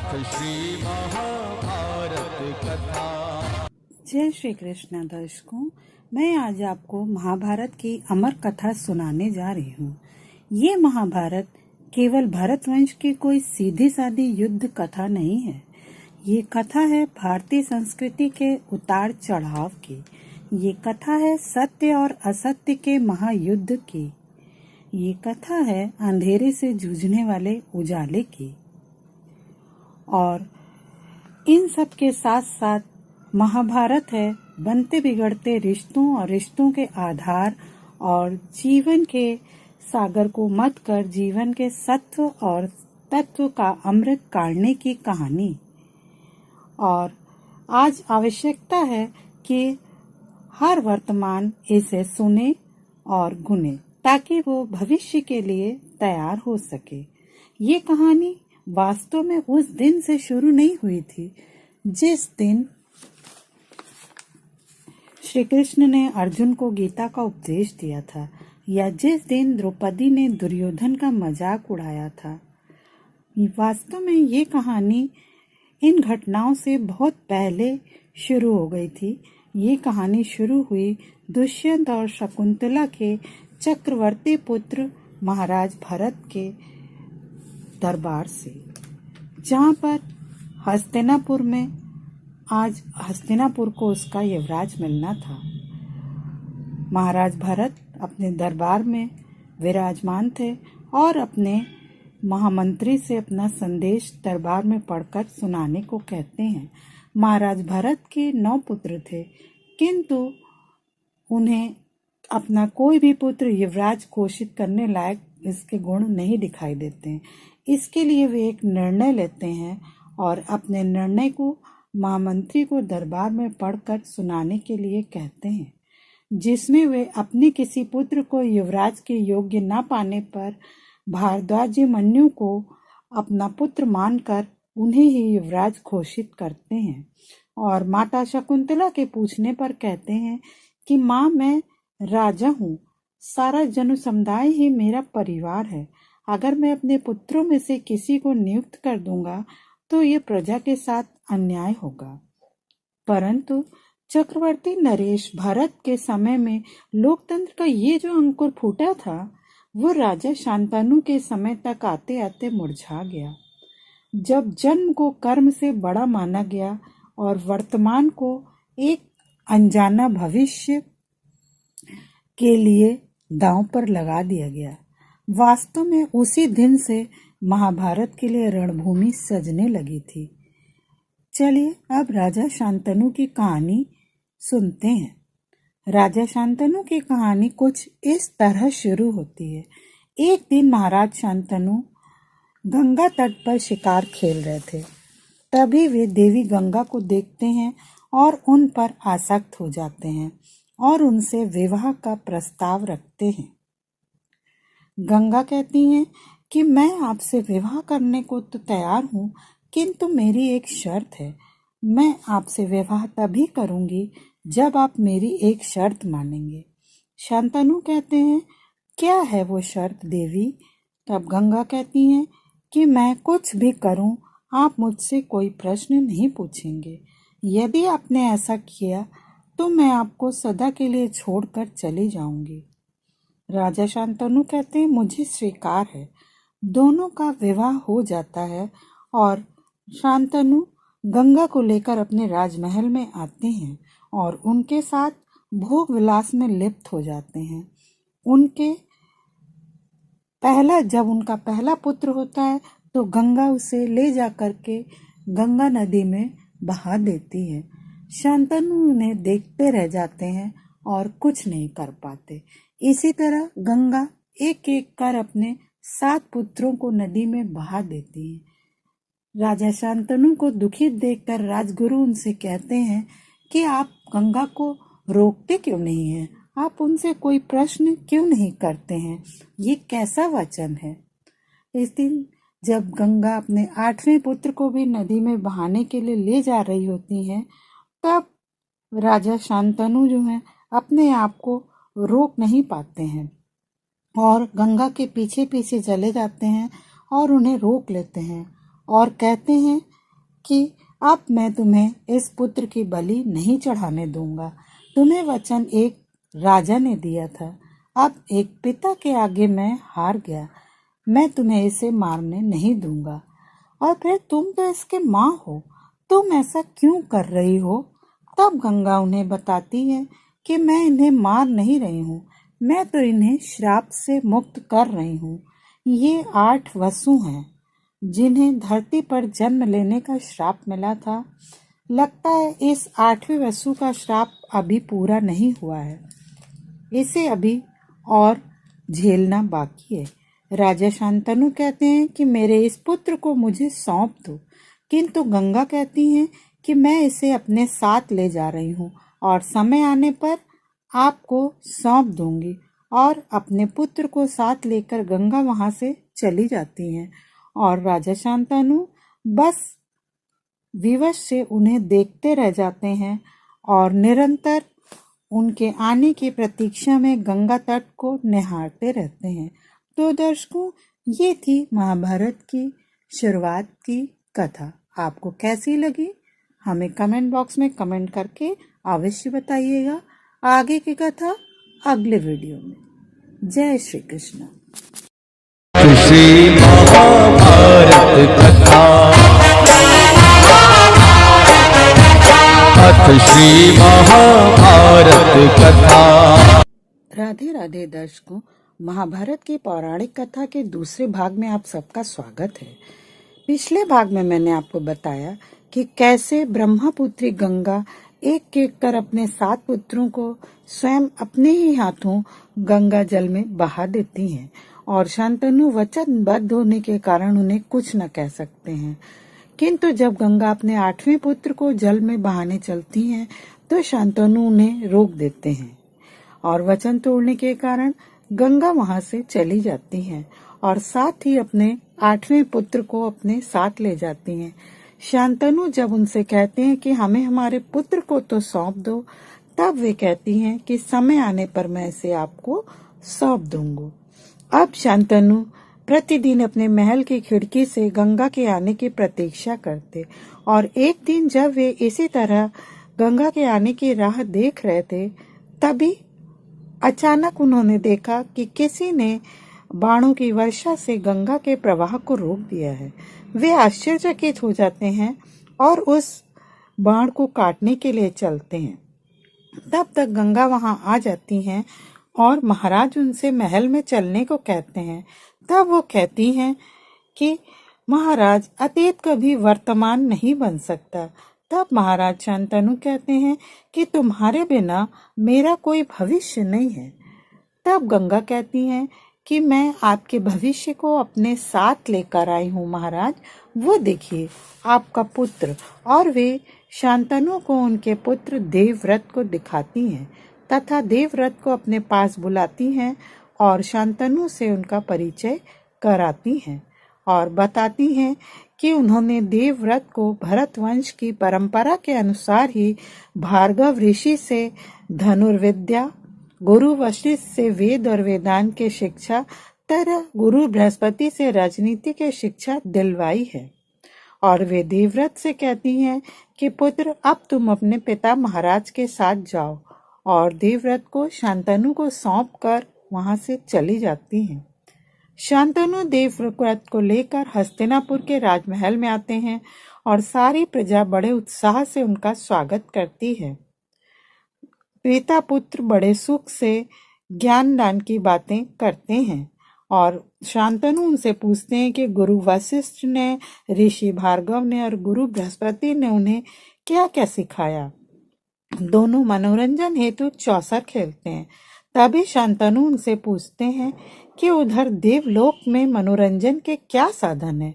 श्री महाभारत कथा। जय श्री कृष्ण दर्शकों, मैं आज आपको महाभारत की अमर कथा सुनाने जा रही हूँ। ये महाभारत केवल भरतवंश की कोई सीधी सादी युद्ध कथा नहीं है। ये कथा है भारतीय संस्कृति के उतार चढ़ाव की। ये कथा है सत्य और असत्य के महायुद्ध की। ये कथा है अंधेरे से जूझने वाले उजाले की। और इन सब के साथ साथ महाभारत है बनते बिगड़ते रिश्तों और रिश्तों के आधार और जीवन के सागर को मत कर जीवन के सत्व और तत्व का अमृत काढ़ने की कहानी। और आज आवश्यकता है कि हर वर्तमान इसे सुने और गुने ताकि वो भविष्य के लिए तैयार हो सके। ये कहानी वास्तव में उस दिन से शुरू नहीं हुई थी जिस दिन श्री कृष्ण ने अर्जुन को गीता का उपदेश दिया था, या जिस दिन द्रौपदी ने दुर्योधन का मजाक उड़ाया था। वास्तव में ये कहानी इन घटनाओं से बहुत पहले शुरू हो गई थी। ये कहानी शुरू हुई दुष्यंत और शकुंतला के चक्रवर्ती पुत्र महाराज भरत के दरबार से, जहाँ पर हस्तिनापुर में आज हस्तिनापुर को उसका युवराज मिलना था। महाराज भरत अपने दरबार में विराजमान थे और अपने महामंत्री से अपना संदेश दरबार में पढ़कर सुनाने को कहते हैं। महाराज भरत के 9 पुत्र थे, किंतु उन्हें अपना कोई भी पुत्र युवराज घोषित करने लायक इसके गुण नहीं दिखाई देते हैं। इसके लिए वे एक निर्णय लेते हैं और अपने निर्णय को महामंत्री को दरबार में पढ़कर सुनाने के लिए कहते हैं, जिसमें वे अपने किसी पुत्र को युवराज के योग्य न पाने पर भारद्वाज मन्यु को अपना पुत्र मानकर उन्हें ही युवराज घोषित करते हैं। और माता शकुंतला के पूछने पर कहते हैं कि माँ, मैं राजा हूँ, सारा जनु समुदाय ही मेरा परिवार है। अगर मैं अपने पुत्रों में से किसी को नियुक्त कर दूंगा तो ये प्रजा के साथ अन्याय होगा। परंतु चक्रवर्ती नरेश भरत के समय में लोकतंत्र का ये जो अंकुर फूटा था, वो राजा शांतनु के समय तक आते आते मुरझा गया। जब जन्म को कर्म से बड़ा माना गया और वर्तमान को एक अनजाना भविष्य के लिए दांव पर लगा दिया गया। वास्तव में उसी दिन से महाभारत के लिए रणभूमि सजने लगी थी। चलिए अब राजा शांतनु की कहानी सुनते हैं। राजा शांतनु की कहानी कुछ इस तरह शुरू होती है। एक दिन महाराज शांतनु गंगा तट पर शिकार खेल रहे थे। तभी वे देवी गंगा को देखते हैं और उन पर आसक्त हो जाते हैं और उनसे विवाह का प्रस्ताव रखते हैं। गंगा कहती हैं कि मैं आपसे विवाह करने को तो तैयार हूँ, किंतु मेरी एक शर्त है। मैं आपसे विवाह तभी करूँगी जब आप मेरी एक शर्त मानेंगे। शांतनु कहते हैं, क्या है वो शर्त देवी? तब गंगा कहती हैं कि मैं कुछ भी करूँ, आप मुझसे कोई प्रश्न नहीं पूछेंगे। यदि आपने ऐसा किया तो मैं आपको सदा के लिए छोड़कर चली जाऊंगी। राजा शांतनु कहते हैं, मुझे स्वीकार है। दोनों का विवाह हो जाता है और शांतनु गंगा को लेकर अपने राजमहल में आते हैं और उनके साथ भोग विलास में लिप्त हो जाते हैं। जब उनका पहला पुत्र होता है तो गंगा उसे ले जा करके गंगा नदी में बहा देती है। शांतनु उन्हें देखते रह जाते हैं और कुछ नहीं कर पाते। इसी तरह गंगा एक एक कर अपने 7 पुत्रों को नदी में बहा देती है। राजा शांतनु को दुखित देखकर राजगुरु उनसे कहते हैं कि आप गंगा को रोकते क्यों नहीं हैं? आप उनसे कोई प्रश्न क्यों नहीं करते हैं? ये कैसा वचन है? इस दिन जब गंगा अपने 8वें पुत्र को भी नदी में बहाने के लिए ले जा रही होती हैं, तब राजा शांतनु जो हैं अपने आप को रोक नहीं पाते हैं और गंगा के पीछे पीछे चले जाते हैं और उन्हें रोक लेते हैं और कहते हैं कि अब मैं तुम्हें इस पुत्र की बलि नहीं चढ़ाने दूंगा। तुम्हें वचन एक राजा ने दिया था, अब एक पिता के आगे मैं हार गया। मैं तुम्हें इसे मारने नहीं दूंगा। और फिर तुम तो इसके माँ हो, तुम ऐसा क्यों कर रही हो? तब गंगा उन्हें बताती है कि मैं इन्हें मार नहीं रही हूँ, मैं तो इन्हें श्राप से मुक्त कर रही हूँ। ये 8 वसु हैं जिन्हें धरती पर जन्म लेने का श्राप मिला था। लगता है इस 8वें वसु का श्राप अभी पूरा नहीं हुआ है, इसे अभी और झेलना बाकी है। राजा शांतनु कहते हैं कि मेरे इस पुत्र को मुझे सौंप दो, किंतु गंगा कहती हैं कि मैं इसे अपने साथ ले जा रही हूँ और समय आने पर आपको सौंप दूंगी। और अपने पुत्र को साथ लेकर गंगा वहां से चली जाती हैं और राजा शांतनु बस विवश से उन्हें देखते रह जाते हैं और निरंतर उनके आने की प्रतीक्षा में गंगा तट को निहारते रहते हैं। तो दर्शकों, ये थी महाभारत की शुरुआत की कथा। आपको कैसी लगी हमें कमेंट बॉक्स में कमेंट करके अवश्य बताइएगा। आगे की कथा अगले वीडियो में। जय श्री कृष्ण। श्री महाभारत कथा अथ श्री महाभारत कथा। राधे राधे दर्शकों, महाभारत की पौराणिक कथा के दूसरे भाग में आप सबका स्वागत है। पिछले भाग में मैंने आपको बताया कि कैसे ब्रह्मपुत्री गंगा एक एक कर अपने 7 पुत्रों को स्वयं अपने ही हाथों गंगा जल में बहा देती हैं और शांतनु वचनबद्ध होने के कारण उन्हें कुछ न कह सकते हैं। किंतु जब गंगा अपने 8वें पुत्र को जल में बहाने चलती हैं तो शांतनु उन्हें रोक देते हैं और वचन तोड़ने के कारण गंगा वहां से चली जाती हैं और साथ ही अपने 8वें पुत्र को अपने साथ ले जाती हैं। शांतनु जब उनसे कहते हैं कि हमें हमारे पुत्र को तो सौंप दो, तब वे कहती हैं कि समय आने पर मैं इसे आपको सौंप दूंगा। अब शांतनु प्रतिदिन अपने महल की खिड़की से गंगा के आने की प्रतीक्षा करते और एक दिन जब वे इसी तरह गंगा के आने की राह देख रहे थे, तभी अचानक उन्होंने देखा कि किसी ने बाणों की वर्षा से गंगा के प्रवाह को रोक दिया है। वे आश्चर्यचकित हो जाते हैं और उस बाण को काटने के लिए चलते हैं। तब तक गंगा वहां आ जाती हैं और महाराज उनसे महल में चलने को कहते हैं। तब वो कहती हैं कि महाराज, अतीत कभी वर्तमान नहीं बन सकता। तब महाराज शांतनु कहते हैं कि तुम्हारे बिना मेरा कोई भविष्य नहीं है। तब गंगा कहती हैं कि मैं आपके भविष्य को अपने साथ लेकर आई हूँ महाराज, वो देखिए आपका पुत्र। और वे शांतनु को उनके पुत्र देवव्रत को दिखाती हैं तथा देवव्रत को अपने पास बुलाती हैं और शांतनु से उनका परिचय कराती हैं और बताती हैं कि उन्होंने देवव्रत को भरत वंश की परंपरा के अनुसार ही भार्गव ऋषि से धनुर्विद्या, गुरु वशिष्ठ से वेद और वेदांत की शिक्षा तरह गुरु बृहस्पति से राजनीति की शिक्षा दिलवाई है। और वे देवव्रत से कहती हैं कि पुत्र, अब तुम अपने पिता महाराज के साथ जाओ। और देवव्रत को शांतनु को सौंप कर वहां से चली जाती हैं। शांतनु देवव्रत को लेकर हस्तिनापुर के राजमहल में आते हैं और सारी प्रजा बड़े उत्साह से उनका स्वागत करती है। पिता पुत्र बड़े सुख से ज्ञान दान की बातें करते हैं और शांतनु उनसे पूछते हैं कि गुरु वशिष्ठ ने, ऋषि भार्गव ने और गुरु बृहस्पति ने उन्हें क्या क्या सिखाया। दोनों मनोरंजन हेतु चौसर खेलते हैं। तभी शांतनु उनसे पूछते हैं कि उधर देवलोक में मनोरंजन के क्या साधन है।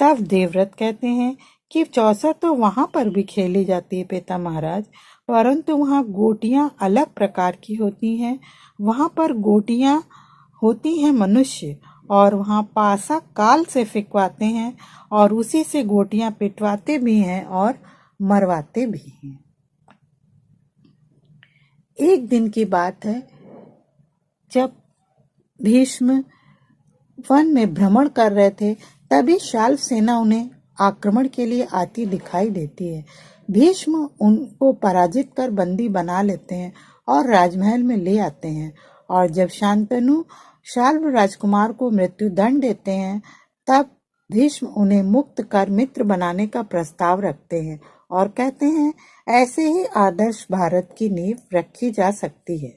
तब देवव्रत कहते हैं कि चौसर तो वहां पर भी खेली जाती है पिता महाराज, परंतु वहाँ गोटियां अलग प्रकार की होती हैं। वहाँ पर गोटियां होती हैं मनुष्य और वहाँ पासा काल से फिकवाते हैं और उसी से गोटियां पिटवाते भी हैं और मरवाते भी हैं। एक दिन की बात है, जब भीष्म वन में भ्रमण कर रहे थे, तभी शाल्व सेना उन्हें आक्रमण के लिए आती दिखाई देती है। भीष्म उनको पराजित कर बंदी बना लेते हैं और राजमहल में ले आते हैं, और जब शांतनु शाल्व राजकुमार को मृत्यु दंड देते हैं तब भीष्म उन्हें मुक्त कर मित्र बनाने का प्रस्ताव रखते हैं और कहते हैं ऐसे ही आदर्श भारत की नींव रखी जा सकती है।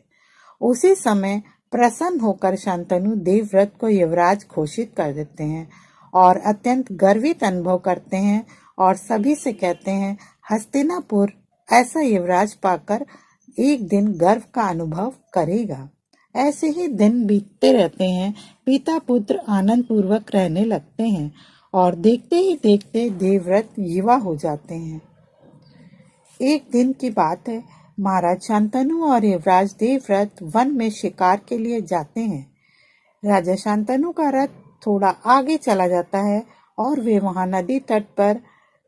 उसी समय प्रसन्न होकर शांतनु देवव्रत को युवराज घोषित कर देते हैं और अत्यंत गर्वित अनुभव करते हैं और सभी से कहते हैं हस्तिनापुर ऐसा युवराज पाकर एक दिन गर्व का अनुभव करेगा। ऐसे ही दिन बीतते रहते हैं। पिता पुत्र आनंद पूर्वक रहने लगते हैं और देखते ही देखते देवव्रत युवा हो जाते हैं। एक दिन की बात है, महाराज शांतनु और युवराज देवव्रत वन में शिकार के लिए जाते हैं। राजा शांतनु का रथ थोड़ा आगे चला जाता है और वे वहां नदी तट पर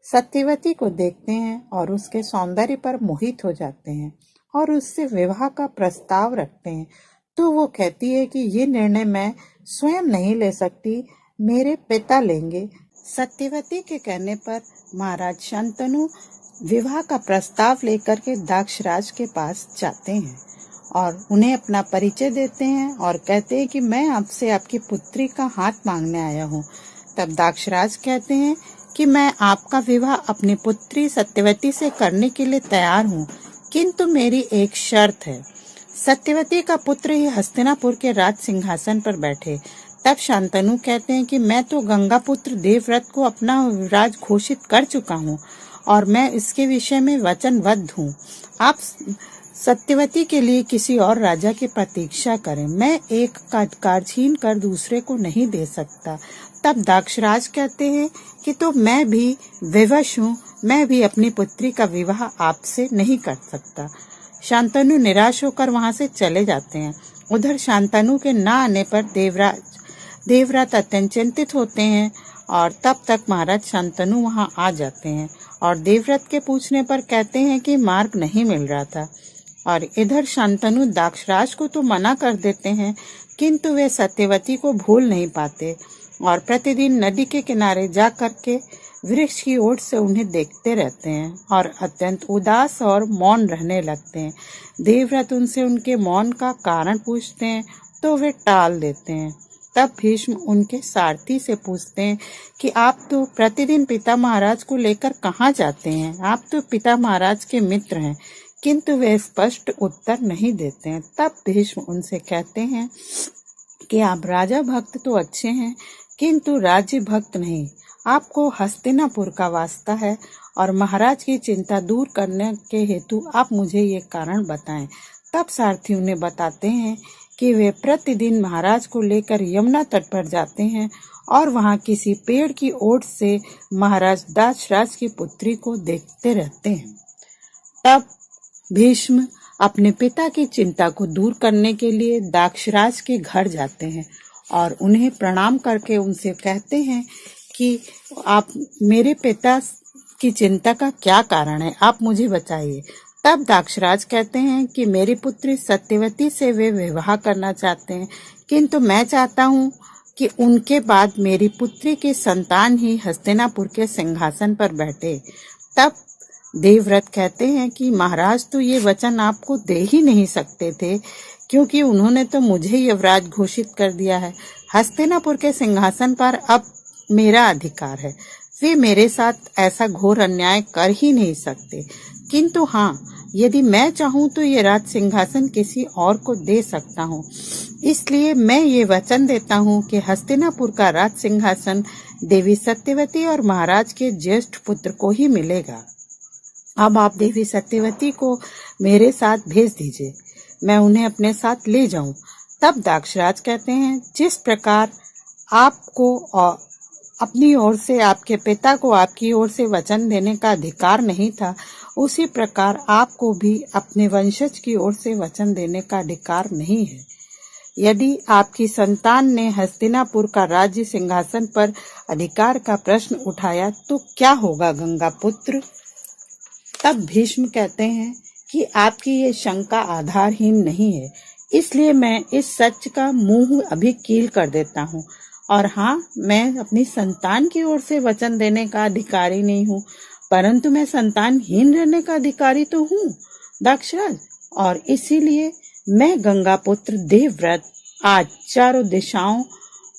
सत्यवती को देखते हैं और उसके सौंदर्य पर मोहित हो जाते हैं और उससे विवाह का प्रस्ताव रखते हैं। तो वो कहती है कि ये निर्णय मैं स्वयं नहीं ले सकती, मेरे पिता लेंगे। सत्यवती के कहने पर महाराज शांतनु विवाह का प्रस्ताव लेकर के दाक्षराज के पास जाते हैं और उन्हें अपना परिचय देते हैं और कहते हैं कि मैं आपसे आपकी पुत्री का हाथ मांगने आया हूँ। तब दाक्षराज कहते हैं कि मैं आपका विवाह अपनी पुत्री सत्यवती से करने के लिए तैयार हूँ, किंतु मेरी एक शर्त है, सत्यवती का पुत्र ही हस्तिनापुर के राज सिंहासन पर बैठे। तब शांतनु कहते हैं कि मैं तो गंगा पुत्र देवव्रत को अपना राज घोषित कर चुका हूँ और मैं इसके विषय में वचनबद्ध हूँ। आप सत्यवती के लिए किसी और राजा की प्रतीक्षा करें, मैं एक का अधिकार छीन कर दूसरे को नहीं दे सकता। तब दाक्षराज कहते हैं कि तो मैं भी विवश हूँ, मैं भी अपनी पुत्री का विवाह आपसे नहीं कर सकता। शांतनु निराश होकर वहां से चले जाते हैं। उधर शांतनु के न आने पर देवव्रत अत्यंत चिंतित होते हैं और तब तक महाराज शांतनु वहां आ जाते हैं और देवव्रत के पूछने पर कहते हैं कि मार्ग नहीं मिल रहा था। और इधर शांतनु दाक्षराज को तो मना कर देते हैं, किंतु वे सत्यवती को भूल नहीं पाते और प्रतिदिन नदी के किनारे जा करके वृक्ष की ओर से उन्हें देखते रहते हैं और अत्यंत उदास और मौन रहने लगते हैं। देवव्रत उनसे उनके मौन का कारण पूछते हैं तो वे टाल देते हैं। तब भीष्म उनके सारथी से पूछते हैं कि आप तो प्रतिदिन पिता महाराज को लेकर कहाँ जाते हैं, आप तो पिता महाराज के मित्र हैं, किंतु वे स्पष्ट उत्तर नहीं देते हैं। तब भीष्म उनसे कहते हैं कि आप राजा भक्त तो अच्छे हैं, किंतु राज्य भक्त नहीं। आपको हस्तिनापुर का वास्ता है और महाराज की चिंता दूर करने के हेतु आप मुझे ये कारण बताएं। तब सारथी उन्हें बताते हैं कि वे प्रतिदिन महाराज को लेकर यमुना तट पर जाते हैं और वहां किसी पेड़ की ओट से महाराज दाक्षराज की पुत्री को देखते रहते हैं। तब भीष्म अपने पिता की चिंता को दूर करने के लिए दाक्षराज के घर जाते हैं और उन्हें प्रणाम करके उनसे कहते हैं कि आप मेरे पिता की चिंता का क्या कारण है, आप मुझे बताइए। तब दाक्षराज कहते हैं कि मेरी पुत्री सत्यवती से वे विवाह करना चाहते हैं, किंतु मैं चाहता हूँ कि उनके बाद मेरी पुत्री की संतान ही हस्तिनापुर के सिंहासन पर बैठे। तब देवव्रत कहते हैं कि महाराज तो ये वचन आपको दे ही नहीं सकते थे, क्योंकि उन्होंने तो मुझे युवराज घोषित कर दिया है। हस्तिनापुर के सिंहासन पर अब मेरा अधिकार है, वे मेरे साथ ऐसा घोर अन्याय कर ही नहीं सकते। किंतु हाँ, यदि मैं चाहूँ तो ये राज सिंहासन किसी और को दे सकता हूँ, इसलिए मैं ये वचन देता हूँ कि हस्तिनापुर का राज सिंहासन देवी सत्यवती और महाराज के ज्येष्ठ पुत्र को ही मिलेगा। अब आप देवी सत्यवती को मेरे साथ भेज दीजिए, मैं उन्हें अपने साथ ले जाऊं। तब दाक्षराज कहते हैं, जिस प्रकार आपको अपनी ओर से आपके पिता को आपकी ओर से वचन देने का अधिकार नहीं था, उसी प्रकार आपको भी अपने वंशज की ओर से वचन देने का अधिकार नहीं है। यदि आपकी संतान ने हस्तिनापुर का राज्य सिंहासन पर अधिकार का प्रश्न उठाया तो क्या होगा गंगा पुत्र? तब भीष्म कहते हैं कि आपकी ये शंका आधारहीन नहीं है, इसलिए मैं इस सच का मुंह अभी कील कर देता हूँ और हाँ, मैं अपनी संतान की ओर से वचन देने का अधिकारी नहीं हूँ, परंतु मैं संतानहीन रहने का अधिकारी तो हूँ दक्षराज। और इसीलिए मैं गंगा पुत्र देवव्रत आज चारों दिशाओं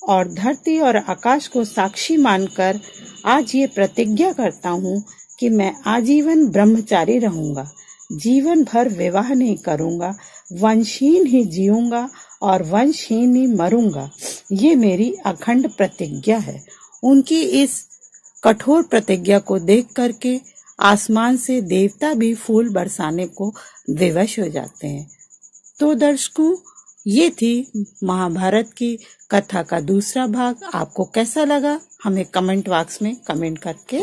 और धरती और आकाश को साक्षी मानकर आज ये प्रतिज्ञा करता हूँ कि मैं आजीवन ब्रह्मचारी रहूंगा, जीवन भर विवाह नहीं करूंगा, वंशहीन ही जीऊंगा और वंशहीन ही मरूंगा। ये मेरी अखंड प्रतिज्ञा है। उनकी इस कठोर प्रतिज्ञा को देख करके आसमान से देवता भी फूल बरसाने को विवश हो जाते हैं। तो दर्शकों, ये थी महाभारत की कथा का दूसरा भाग। आपको कैसा लगा हमें कमेंट बॉक्स में कमेंट करके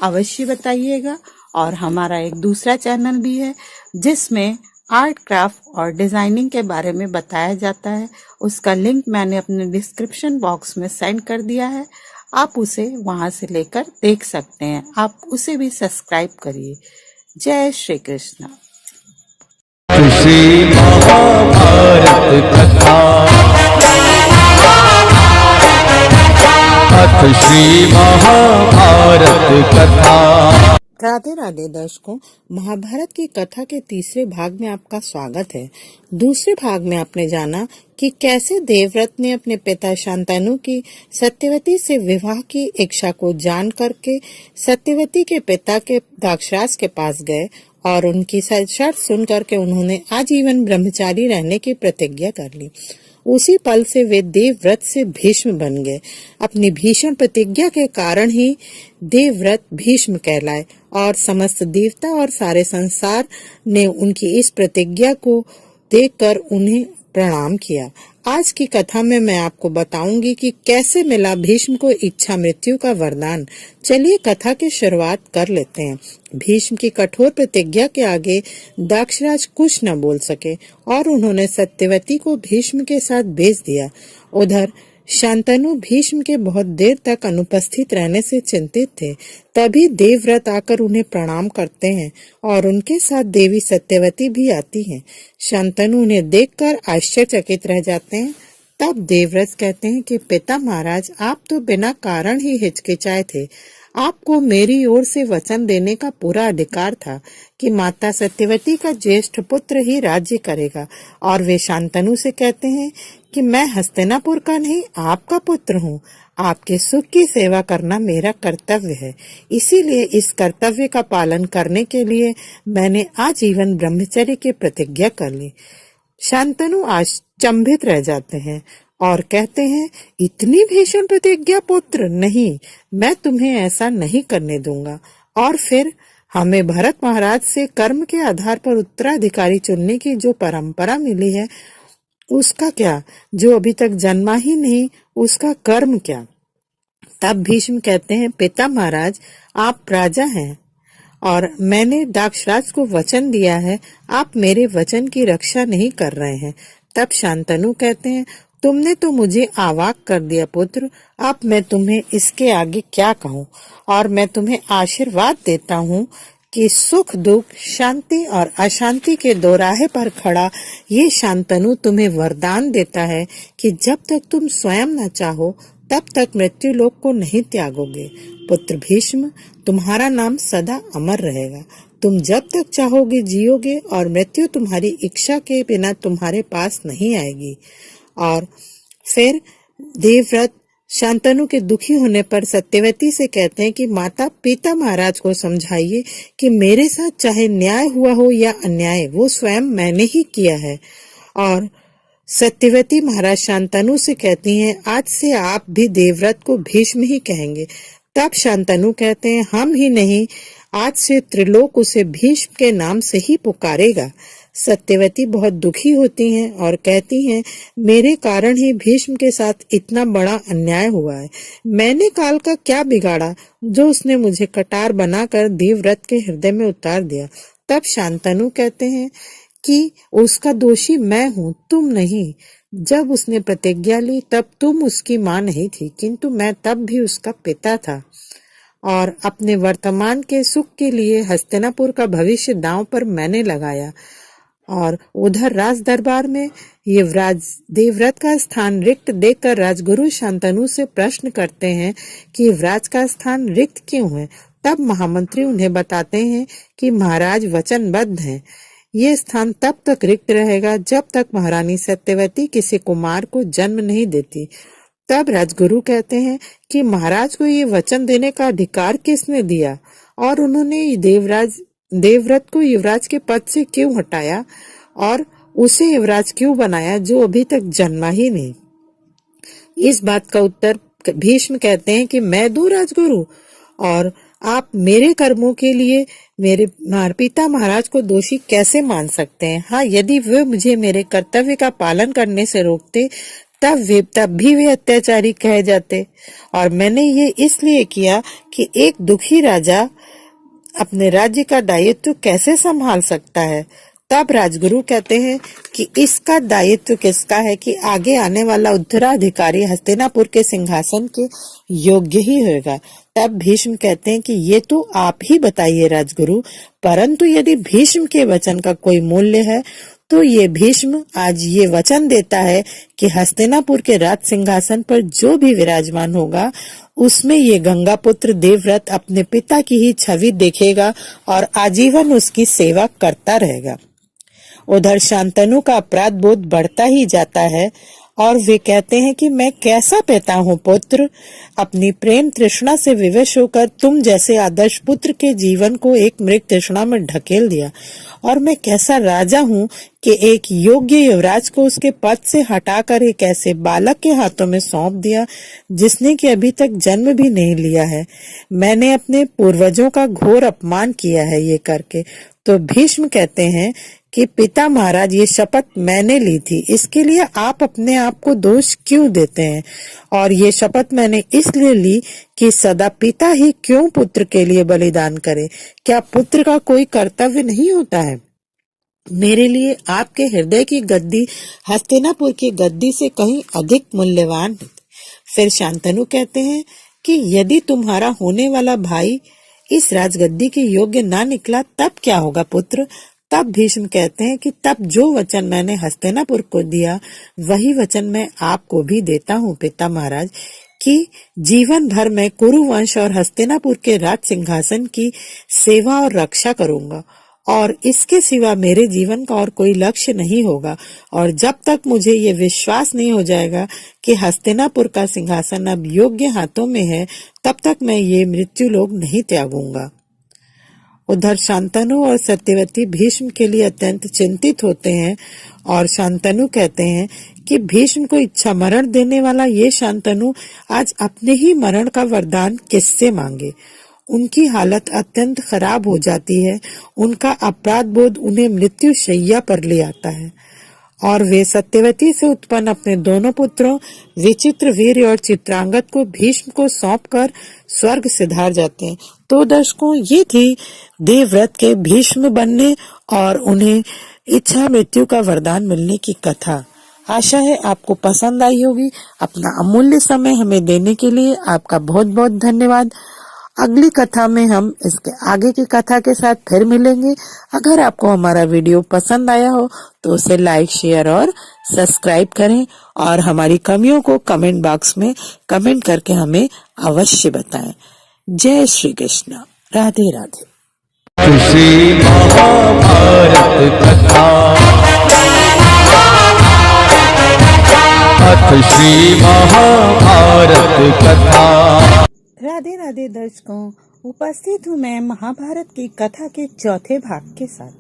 अवश्य बताइएगा। और हमारा एक दूसरा चैनल भी है जिसमें आर्ट क्राफ्ट और डिजाइनिंग के बारे में बताया जाता है। उसका लिंक मैंने अपने डिस्क्रिप्शन बॉक्स में सेंड कर दिया है, आप उसे वहां से लेकर देख सकते हैं। आप उसे भी सब्सक्राइब करिए। जय श्री कृष्ण। श्री महाभारत कथा अथ श्री महाभारत कथा। राधे राधे दर्शकों, महाभारत की कथा के तीसरे भाग में आपका स्वागत है। दूसरे भाग में आपने जाना कि कैसे देवव्रत ने अपने पिता शांतनु की सत्यवती से विवाह की इच्छा को जान करके सत्यवती के पिता के दाक्षराज के पास गए और उनकी शर्त सुन करके उन्होंने आजीवन ब्रह्मचारी रहने की प्रतिज्ञा कर ली। उसी पल से वे देवव्रत से भीष्म बन गए। अपनी भीषण प्रतिज्ञा के कारण ही देवव्रत भीष्म कहलाए और समस्त देवता और सारे संसार ने उनकी इस प्रतिज्ञा को देखकर उन्हें प्रणाम किया। आज की कथा में मैं आपको बताऊंगी कि कैसे मिला भीष्म को इच्छा मृत्यु का वरदान। चलिए कथा की शुरुआत कर लेते हैं। भीष्म की कठोर प्रतिज्ञा के आगे दाक्षराज कुछ न बोल सके और उन्होंने सत्यवती को भीष्म के साथ भेज दिया। उधर शांतनु भीष्म के बहुत देर तक अनुपस्थित रहने से चिंतित थे। तभी देवव्रत आकर उन्हें प्रणाम करते हैं और उनके साथ देवी सत्यवती भी आती हैं। शांतनु उन्हें देखकर आश्चर्यचकित रह जाते हैं। तब देवव्रत कहते हैं कि पिता महाराज, आप तो बिना कारण ही हिचकिचाए थे। आपको मेरी ओर से वचन देने का पूरा अधिकार था कि माता सत्यवती का ज्येष्ठ पुत्र ही राज्य करेगा। और वे शांतनु से कहते हैं कि मैं हस्तिनापुर का नहीं, आपका पुत्र हूँ। आपके सुख की सेवा करना मेरा कर्तव्य है। इसीलिए इस कर्तव्य का पालन करने के लिए मैंने आजीवन ब्रह्मचर्य की प्रतिज्ञा कर ली। शांतनु अचंभित रह जाते हैं और कहते हैं, इतनी भीषण प्रतिज्ञा पुत्र? नहीं, मैं तुम्हें ऐसा नहीं करने दूंगा। और फिर हमें भरत महाराज से कर्म के आधार पर उत्तराधिकारी चुनने की जो परंपरा मिली है, उसका क्या? जो अभी तक जन्मा ही नहीं, उसका कर्म क्या? तब भीष्म कहते हैं, पिता महाराज, आप राजा हैं और मैंने दाक्षराज को वचन दिया है, आप मेरे वचन की रक्षा नहीं कर रहे हैं। तब शांतनु कहते हैं, तुमने तो मुझे आवाक कर दिया पुत्र, अब मैं तुम्हें इसके आगे क्या कहूँ। और मैं तुम्हें आशीर्वाद देता हूँ कि सुख दुख, शांति और अशांति के दोराहे पर खड़ा ये शांतनु तुम्हें वरदान देता है कि जब तक तुम स्वयं न चाहो तब तक मृत्यु लोक को नहीं त्यागोगे। पुत्र भीष्म, तुम्हारा नाम सदा अमर रहेगा। तुम जब तक चाहोगे जियोगे और मृत्यु तुम्हारी इच्छा के बिना तुम्हारे पास नहीं आएगी। और फिर देवव्रत शांतनु के दुखी होने पर सत्यवती से कहते हैं कि माता पिता महाराज को समझाइए कि मेरे साथ चाहे न्याय हुआ हो या अन्याय, वो स्वयं मैंने ही किया है। और सत्यवती महाराज शांतनु से कहती हैं, आज से आप भी देवव्रत को भीष्म ही कहेंगे। तब शांतनु कहते हैं, हम ही नहीं, आज से त्रिलोक उसे भीष्म के नाम से ही पुकारेगा। सत्यवती बहुत दुखी होती हैं और कहती हैं, मेरे कारण ही भीष्म के साथ इतना बड़ा अन्याय हुआ है। मैंने काल का क्या बिगाड़ा जो उसने मुझे कटार बनाकर देवव्रत के हृदय में उतार दिया। तब शांतनु कहते हैं कि उसका दोषी मैं हूँ, तुम नहीं। जब उसने प्रतिज्ञा ली तब तुम उसकी माँ नहीं थी, किंतु मैं तब भी उसका पिता था और अपने वर्तमान के सुख के लिए हस्तिनापुर का भविष्य दांव पर मैंने लगाया। और उधर राज दरबार में युवराज देवव्रत का स्थान रिक्त देखकर राजगुरु शांतनु से प्रश्न करते हैं कि युवराज का स्थान रिक्त क्यों है। तब महामंत्री उन्हें बताते हैं कि महाराज वचनबद्ध हैं, ये स्थान तब तक रिक्त रहेगा जब तक महारानी सत्यवती किसी कुमार को जन्म नहीं देती। तब राजगुरु कहते हैं कि महाराज को ये वचन देने का अधिकार किसने दिया और उन्होंने देवव्रत को युवराज के पद से क्यों हटाया और उसे युवराज क्यों बनाया जो अभी तक जन्मा ही नहीं। इस बात का उत्तर भीष्म कहते हैं कि मैं दूं राजगुरु, और आप मेरे कर्मों के लिए मेरे पिता महाराज को दोषी कैसे मान सकते हैं। हाँ, यदि वे मुझे मेरे कर्तव्य का पालन करने से रोकते तब भी वे अत्याचारी कहे जाते, और मैंने ये इसलिए किया कि एक दुखी राजा अपने राज्य का दायित्व कैसे संभाल सकता है। तब राजगुरु कहते हैं कि इसका दायित्व किसका है कि आगे आने वाला उत्तराधिकारी हस्तिनापुर के सिंहासन के योग्य ही होगा। तब भीष्म कहते हैं कि ये तो आप ही बताइए राजगुरु, परंतु यदि भीष्म के वचन का कोई मूल्य है तो ये भीष्म आज ये वचन देता है कि हस्तिनापुर के राज सिंहासन पर जो भी विराजमान होगा उसमें ये गंगापुत्र देवव्रत अपने पिता की ही छवि देखेगा और आजीवन उसकी सेवा करता रहेगा। उधर शांतनु का अपराध बोध बढ़ता ही जाता है और वे कहते हैं कि मैं कैसा पिता हूँ पुत्र, अपनी प्रेम तृष्णा से विवश होकर तुम जैसे आदर्श पुत्र के जीवन को एक मृग तृष्णा में ढकेल दिया, और मैं कैसा राजा हूँ कि एक योग्य युवराज को उसके पद से हटाकर एक ऐसे बालक के हाथों में सौंप दिया जिसने कि अभी तक जन्म भी नहीं लिया है। मैंने अपने पूर्वजों का घोर अपमान किया है ये करके। तो भीष्म कहते हैं कि पिता महाराज, ये शपथ मैंने ली थी, इसके लिए आप अपने आप को दोष क्यों देते हैं? और ये शपथ मैंने इसलिए ली कि सदा पिता ही क्यों पुत्र के लिए बलिदान करे? क्या पुत्र का कोई कर्तव्य नहीं होता है? मेरे लिए आपके हृदय की गद्दी हस्तिनापुर की गद्दी से कहीं अधिक मूल्यवान है। फिर शांतनु कहते हैं कि यदि तुम्हारा होने वाला भाई इस राजगद्दी के योग्य ना निकला तब क्या होगा पुत्र? तब भीष्म कहते हैं कि तब जो वचन मैंने हस्तिनापुर को दिया वही वचन मैं आपको भी देता हूँ पिता महाराज, कि जीवन भर मैं कुरुवंश और हस्तिनापुर के राज सिंहासन की सेवा और रक्षा करूंगा, और इसके सिवा मेरे जीवन का और कोई लक्ष्य नहीं होगा। और जब तक मुझे ये विश्वास नहीं हो जाएगा कि हस्तिनापुर का सिंहासन अब योग्य हाथों में है, तब तक मैं ये मृत्यु लोक नहीं त्यागूंगा। उधर शांतनु और सत्यवती भीष्म के लिए अत्यंत चिंतित होते हैं, और शांतनु कहते हैं कि भीष्म को इच्छा मरण देने वाला ये शांतनु आज अपने ही मरण का वरदान किससे मांगे। उनकी हालत अत्यंत खराब हो जाती है, उनका अपराध बोध उन्हें मृत्यु शैया पर ले आता है, और वे सत्यवती से उत्पन्न अपने दोनों पुत्रों विचित्रवीर्य और चित्रांगद को भीष्म को सौंपकर स्वर्ग सिधार जाते हैं। तो दर्शकों, ये थी देवव्रत के भीष्म बनने और उन्हें इच्छा मृत्यु का वरदान मिलने की कथा। आशा है आपको पसंद आई होगी। अपना अमूल्य समय हमें देने के लिए आपका बहुत बहुत धन्यवाद। अगली कथा में हम इसके आगे की कथा के साथ फिर मिलेंगे। अगर आपको हमारा वीडियो पसंद आया हो तो उसे लाइक, शेयर और सब्सक्राइब करें, और हमारी कमियों को कमेंट बॉक्स में कमेंट करके हमें अवश्य बताएं। जय श्री कृष्ण। राधे राधे। श्री महाभारत कथा, अथ श्री महाभारत कथा। राधे राधे दर्शकों, उपस्थित हूँ मैं महाभारत की कथा के चौथे भाग के साथ।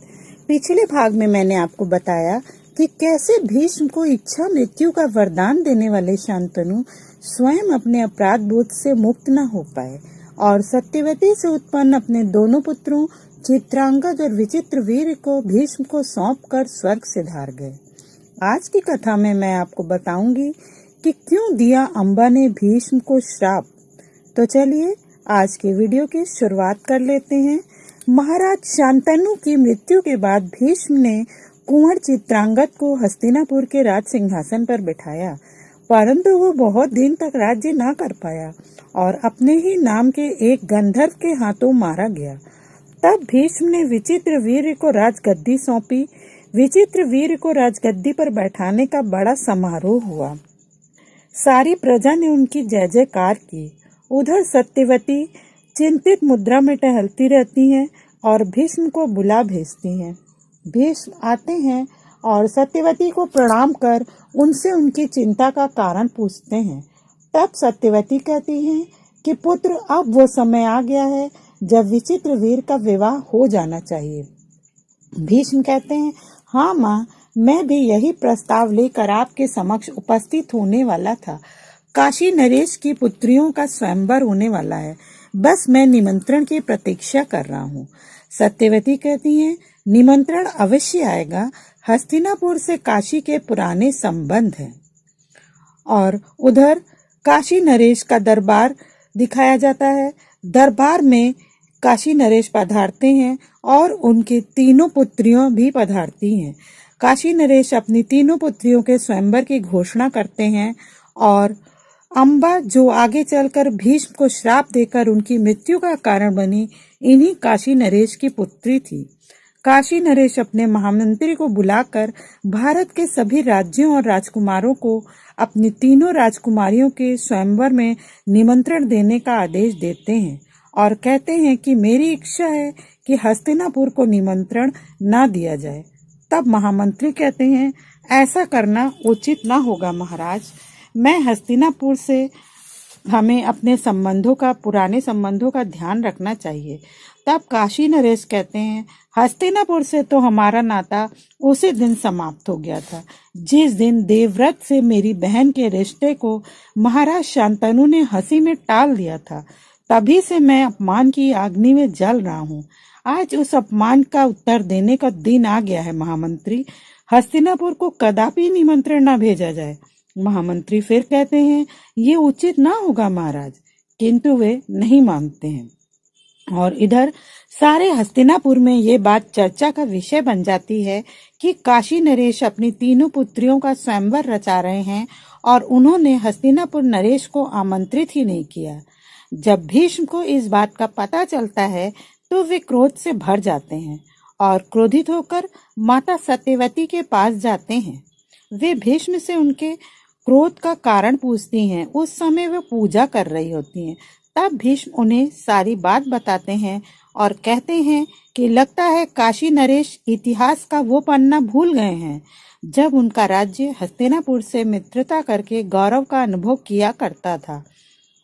पिछले भाग में मैंने आपको बताया कि कैसे भीष्म को इच्छा मृत्यु का वरदान देने वाले शांतनु स्वयं अपने अपराध बोध से मुक्त न हो पाए और सत्यवती से उत्पन्न अपने दोनों पुत्रों चित्रांगद और विचित्रवीर्य को भीष्म को सौंपकर स्वर्ग सिधार गए। आज की कथा में मैं आपको बताऊंगी कि क्यों दिया अम्बा ने भीष्म को श्राप। तो चलिए आज के वीडियो की शुरुआत कर लेते हैं। महाराज शांतनु की मृत्यु के बाद भीष्म ने कुंवर चित्रांगद को हस्तिनापुर के राज सिंहासन पर बिठाया, परंतु वो बहुत दिन तक राज्य न कर पाया और अपने ही नाम के एक गंधर्व के हाथों मारा गया। तब भीष्म ने विचित्रवीर्य को राजगद्दी सौंपी। विचित्रवीर्य को राजगद्दी पर बैठाने का बड़ा समारोह हुआ। सारी प्रजा ने उनकी जय जयकार की। उधर सत्यवती चिंतित मुद्रा में टहलती रहती हैं और भीष्म को बुला भेजती हैं। भीष्म आते हैं और सत्यवती को प्रणाम कर उनसे उनकी चिंता का कारण पूछते हैं। तब सत्यवती कहती हैं कि पुत्र, अब वो समय आ गया है जब विचित्रवीर का विवाह हो जाना चाहिए। भीष्म कहते हैं, हाँ माँ, मैं भी यही प्रस्ताव लेकर आपके समक्ष उपस्थित होने वाला था। काशी नरेश की पुत्रियों का स्वयंवर होने वाला है, बस मैं निमंत्रण की प्रतीक्षा कर रहा हूँ। सत्यवती कहती हैं, निमंत्रण अवश्य आएगा। हस्तिनापुर से काशी के पुराने संबंध हैं। और उधर काशी नरेश का दरबार दिखाया जाता है। दरबार में काशी नरेश पधारते हैं और उनकी तीनों पुत्रियों भी पधारती हैं। काशी नरेश अपनी तीनों पुत्रियों के स्वयंवर की घोषणा करते हैं और अम्बा, जो आगे चलकर भीष्म को श्राप देकर उनकी मृत्यु का कारण बनी, इन्हीं काशी नरेश की पुत्री थी। काशी नरेश अपने महामंत्री को बुलाकर भारत के सभी राज्यों और राजकुमारों को अपनी तीनों राजकुमारियों के स्वयंवर में निमंत्रण देने का आदेश देते हैं और कहते हैं कि मेरी इच्छा है कि हस्तिनापुर को निमंत्रण न दिया जाए। तब महामंत्री कहते हैं, ऐसा करना उचित न होगा महाराज। मैं हस्तिनापुर से हमें अपने पुराने संबंधों का ध्यान रखना चाहिए। तब काशी नरेश कहते हैं, हस्तिनापुर से तो हमारा नाता उसी दिन समाप्त हो गया था जिस दिन देवव्रत से मेरी बहन के रिश्ते को महाराज शांतनु ने हंसी में टाल दिया था। तभी से मैं अपमान की अग्नि में जल रहा हूँ। आज उस अपमान का उत्तर देने का दिन आ गया है महामंत्री। हस्तिनापुर को कदापि निमंत्रण न भेजा जाए। महामंत्री फिर कहते हैं, ये उचित ना होगा महाराज, किंतु वे नहीं मानते हैं। और इधर सारे हस्तिनापुर में ये बात चर्चा का विषय बन जाती है कि काशी नरेश अपनी तीनों पुत्रियों का स्वयंवर रचा रहे हैं और उन्होंने हस्तिनापुर नरेश को आमंत्रित ही नहीं किया। जब भीष्म को इस बात का पता चलता है तो वे क्रोध से भर जाते हैं और क्रोधित होकर माता सत्यवती के पास जाते हैं। वे भीष्म से उनके क्रोध का कारण पूछती हैं। उस समय वे पूजा कर रही होती हैं। तब भीष्म उन्हें सारी बात बताते हैं और कहते हैं कि लगता है काशी नरेश इतिहास का वो पन्ना भूल गए हैं जब उनका राज्य हस्तिनापुर से मित्रता करके गौरव का अनुभव किया करता था,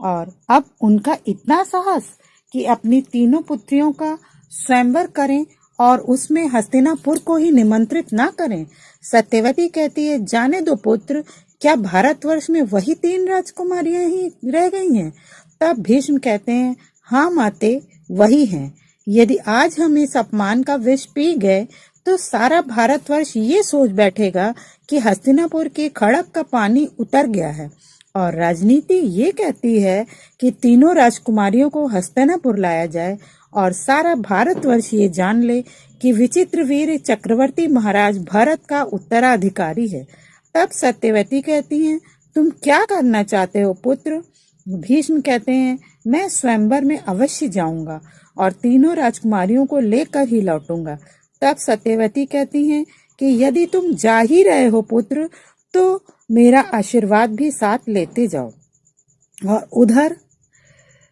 और अब उनका इतना साहस कि अपनी तीनों पुत्रियों का स्वयंवर करें और उसमें हस्तिनापुर को ही निमंत्रित ना करें। सत्यवती कहती है, जाने दो पुत्र, क्या भारतवर्ष में वही 3 राजकुमारियां ही रह गई हैं? तब भीष्म कहते हैं, हाँ माते, वही हैं। यदि आज हम इस अपमान का विष पी गए तो सारा भारतवर्ष ये सोच बैठेगा कि हस्तिनापुर के खड़क का पानी उतर गया है, और राजनीति ये कहती है कि तीनों राजकुमारियों को हस्तिनापुर लाया जाए और सारा भारतवर्ष ये जान ले कि विचित्रवीर्य चक्रवर्ती महाराज भरत का उत्तराधिकारी है। तब सत्यवती कहती हैं, तुम क्या करना चाहते हो पुत्र? भीष्म कहते हैं, मैं स्वयंवर में अवश्य जाऊंगा और तीनों राजकुमारियों को लेकर ही लौटूंगा। तब सत्यवती कहती हैं कि यदि तुम जा ही रहे हो पुत्र, तो मेरा आशीर्वाद भी साथ लेते जाओ। और उधर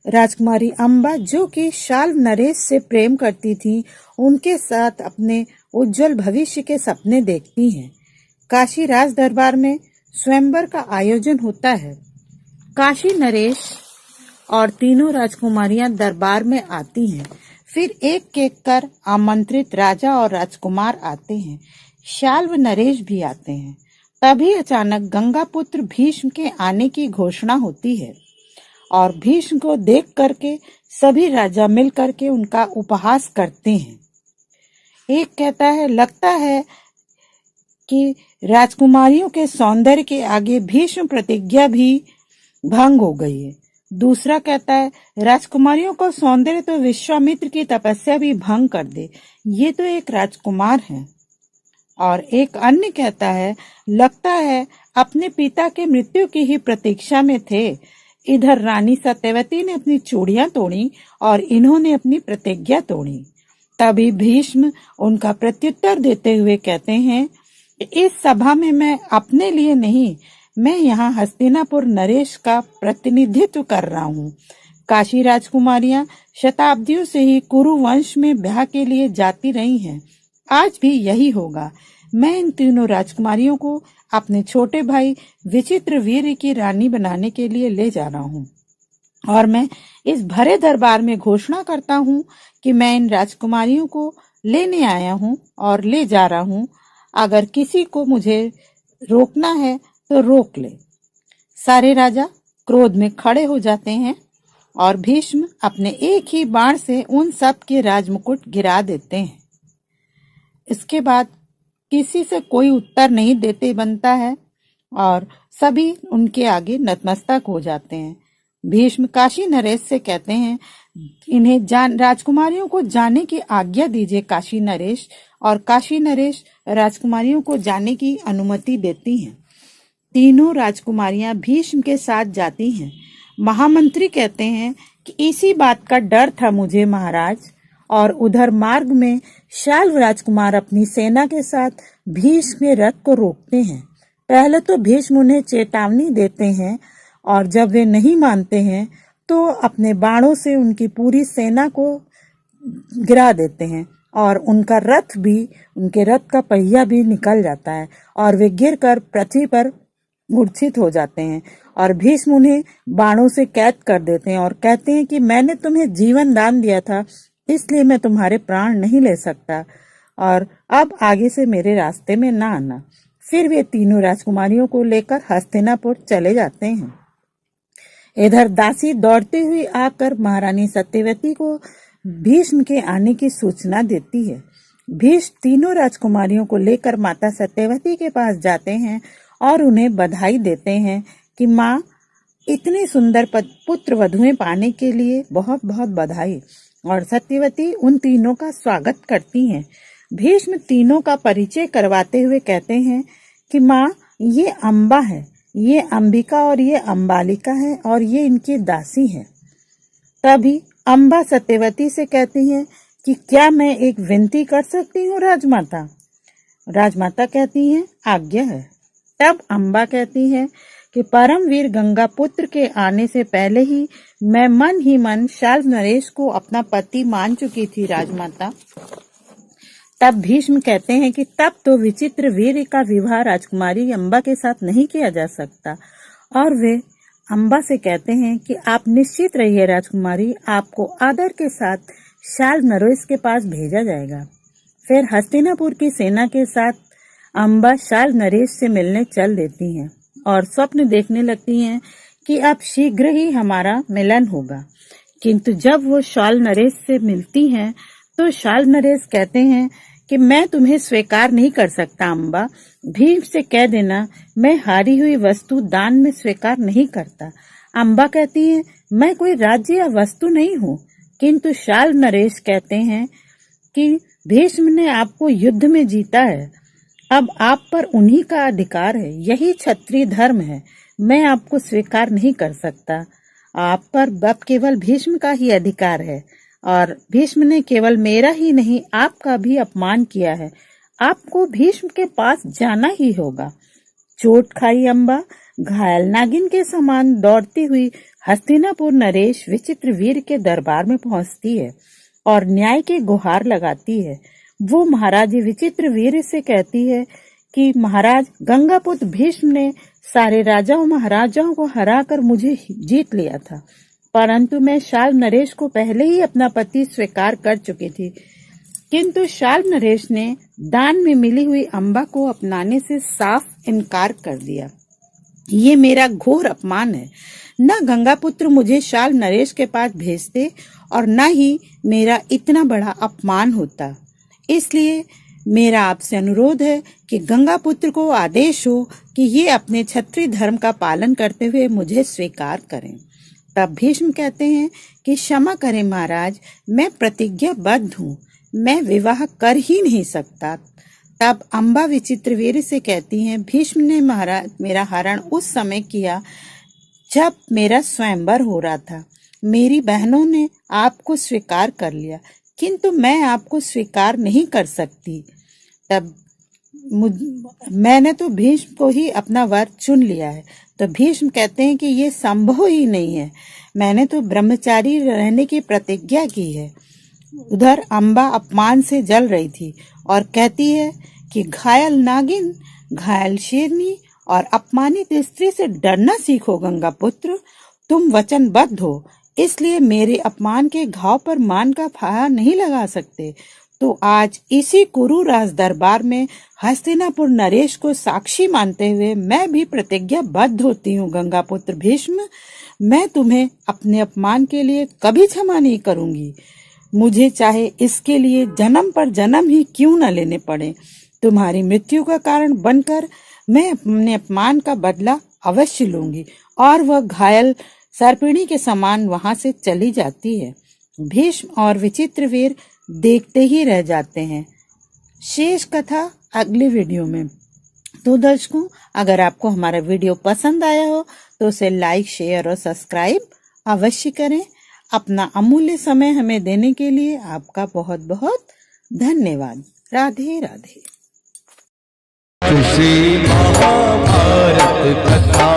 राजकुमारी अम्बा, जो कि शाल्व नरेश से प्रेम करती थी, उनके साथ अपने उज्जवल भविष्य के सपने देखती हैं। काशी राज दरबार में स्वयंवर का आयोजन होता है। काशी नरेश और तीनों राजकुमारियां दरबार में आती हैं। फिर एक एक कर आमंत्रित राजा और राजकुमार आते हैं। शाल्व नरेश भी आते हैं। तभी अचानक गंगापुत्र भीष्म के आने की घोषणा होती है और भीष्म को देख करके सभी राजा मिल करके उनका उपहास करते हैं। एक कहता है, लगता है कि राजकुमारियों के सौंदर्य के आगे भीष्म प्रतिज्ञा भी भंग हो गई है। दूसरा कहता है, राजकुमारियों का सौंदर्य तो विश्वामित्र की तपस्या भी भंग कर दे, ये तो एक राजकुमार है। और एक अन्य कहता है, लगता है अपने पिता के मृत्यु की ही प्रतीक्षा में थे। इधर रानी सत्यवती ने अपनी चूड़ियां तोड़ी और इन्होंने अपनी प्रतिज्ञा तोड़ी। तभी भीष्म उनका प्रत्युत्तर देते हुए कहते हैं, इस सभा में मैं अपने लिए नहीं, मैं यहाँ हस्तिनापुर नरेश का प्रतिनिधित्व कर रहा हूँ। काशी राजकुमारियां शताब्दियों से ही कुरु वंश में ब्याह के लिए जाती रही हैं। आज भी यही होगा। मैं इन तीनों राजकुमारियों को अपने छोटे भाई विचित्रवीर्य की रानी बनाने के लिए ले जा रहा हूँ, और मैं इस भरे दरबार में घोषणा करता हूँ कि मैं इन राजकुमारियों को लेने आया हूँ और ले जा रहा हूँ। अगर किसी को मुझे रोकना है तो रोक ले। सारे राजा क्रोध में खड़े हो जाते हैं और भीष्म अपने एक ही बाण से उन सब के राजमुकुट गिरा देते हैं। इसके बाद किसी से कोई उत्तर नहीं देते बनता है और सभी उनके आगे नतमस्तक हो जाते हैं। भीष्म काशी नरेश से कहते हैं, इन्हें राजकुमारियों को जाने की आज्ञा दीजिए काशी नरेश। और काशी नरेश राजकुमारियों को जाने की अनुमति देती हैं। तीनों राजकुमारियां भीष्म के साथ जाती हैं। महामंत्री कहते हैं कि इसी बात का डर था मुझे महाराज। और उधर मार्ग में शाल्व राजकुमार अपनी सेना के साथ भीष्म के रथ को रोकते हैं। पहले तो भीष्म उन्हें चेतावनी देते हैं और जब वे नहीं मानते हैं तो अपने बाणों से उनकी पूरी सेना को गिरा देते हैं और उनका रथ भी, उनके रथ का पहिया भी निकल जाता है और वे गिरकर पृथ्वी पर मूर्छित हो जाते हैं। और भीष्म उन्हें बाणों से कैद कर देते हैं और कहते हैं कि मैंने तुम्हें जीवन दान दिया था, इसलिए मैं तुम्हारे प्राण नहीं ले सकता और अब आगे से मेरे रास्ते में ना आना। फिर वे तीनों राजकुमारियों को लेकर हस्तिनापुर चले जाते हैं। इधर दासी दौड़ती हुई आकर महारानी सत्यवती को भीष्म के आने की सूचना देती है। भीष्म तीनों राजकुमारियों को लेकर माता सत्यवती के पास जाते हैं और उन्हें बधाई देते हैं कि माँ, इतनी सुंदर पुत्र वधुएं पाने के लिए बहुत बहुत बधाई। और सत्यवती उन तीनों का स्वागत करती हैं। भीष्म तीनों का परिचय करवाते हुए कहते हैं कि माँ, ये अम्बा है, ये अंबिका और ये अम्बालिका है और ये इनकी दासी है। तभी अम्बा सत्यवती से कहती हैं कि क्या मैं एक विनती कर सकती हूँ राजमाता? राजमाता कहती हैं, आज्ञा है। तब अम्बा कहती है कि परमवीर गंगा पुत्र के आने से पहले ही मैं मन ही मन शाल्व नरेश को अपना पति मान चुकी थी राजमाता। तब भीष्म कहते हैं कि तब तो विचित्र वीर का विवाह राजकुमारी अम्बा के साथ नहीं किया जा सकता। और वे अम्बा से कहते हैं कि आप निश्चित रहिए राजकुमारी, आपको आदर के साथ शाल्व नरेश के पास भेजा जाएगा। फिर हस्तिनापुर की सेना के साथ अम्बा शाल्व नरेश से मिलने चल देती हैं और स्वप्न देखने लगती हैं कि अब शीघ्र ही हमारा मिलन होगा। किंतु जब वो शाल्व नरेश से मिलती हैं तो शाल्व नरेश कहते हैं कि मैं तुम्हें स्वीकार नहीं कर सकता अम्बा, भीम से कह देना मैं हारी हुई वस्तु दान में स्वीकार नहीं करता। अम्बा कहती है, मैं कोई राज्य या वस्तु नहीं हूँ। किंतु शाल्व नरेश कहते हैं कि भीष्म ने आपको युद्ध में जीता है, अब आप पर उन्हीं का अधिकार है, यही क्षत्रिय धर्म है, मैं आपको स्वीकार नहीं कर सकता। आप पर अब केवल भीष्म का ही अधिकार है और भीष्म ने केवल मेरा ही नहीं आपका भी अपमान किया है, आपको भीष्म के पास जाना ही होगा। चोट खाई अम्बा घायल नागिन के समान दौड़ती हुई हस्तिनापुर नरेश विचित्रवीर के दरबार में पहुंचती है और न्याय की गुहार लगाती है। वो महाराज विचित्रवीर से कहती है कि महाराज, गंगापुत्र भीष्म ने सारे राजाओं महाराजाओं को हराकर मुझे जीत लिया था, परंतु मैं शाल्व नरेश को पहले ही अपना पति स्वीकार कर चुकी थी। किंतु शाल्व नरेश ने दान में मिली हुई अम्बा को अपनाने से साफ इनकार कर दिया। ये मेरा घोर अपमान है। न गंगापुत्र मुझे शाल्व नरेश के पास भेजते और न ही मेरा इतना बड़ा अपमान होता। इसलिए मेरा आपसे अनुरोध है कि गंगापुत्र को आदेश हो कि ये अपने क्षत्रिय धर्म का पालन करते हुए मुझे स्वीकार करें। तब भीष्म कहते हैं कि क्षमा करें महाराज, मैं प्रतिज्ञाबद्ध हूँ, मैं विवाह कर ही नहीं सकता। तब अम्बा विचित्रवीर से कहती हैं, भीष्म ने महाराज मेरा हरण उस समय किया जब मेरा स्वयंवर हो रहा था, मेरी बहनों ने आपको स्वीकार कर लिया, किंतु मैं आपको स्वीकार नहीं कर सकती। तब मैंने तो भीष्म को ही अपना वर चुन लिया है। तो भीष्म कहते हैं कि ये संभव ही नहीं है, मैंने तो ब्रह्मचारी रहने की प्रतिज्ञा की है। उधर अम्बा अपमान से जल रही थी और कहती है कि घायल नागिन, घायल शेरनी और अपमानित स्त्री से डरना सीखो गंगा पुत्र। तुम वचनबद्ध हो, इसलिए मेरे अपमान के घाव पर मान का फाहा नहीं लगा सकते। तो आज इसी कुरु राज दरबार में हस्तिनापुर नरेश को साक्षी मानते हुए मैं भी प्रतिज्ञाबद्ध होती हूँ गंगा पुत्र भीष्म। मैं तुम्हें अपने अपमान के लिए कभी क्षमा नहीं करूंगी, मुझे चाहे इसके लिए जन्म पर जन्म ही क्यों न लेने पड़े। तुम्हारी मृत्यु का कारण बनकर मैं अपने अपमान का बदला अवश्य लूंगी। और वह घायल सर्पिणी के समान वहां से चली जाती है। भीष्म और विचित्रवीर देखते ही रह जाते हैं। शेष कथा अगले वीडियो में। तो दर्शकों, अगर आपको हमारा वीडियो पसंद आया हो तो उसे लाइक, शेयर और सब्सक्राइब अवश्य करें। अपना अमूल्य समय हमें देने के लिए आपका बहुत बहुत धन्यवाद। राधे राधे। श्री महाभारत कथा।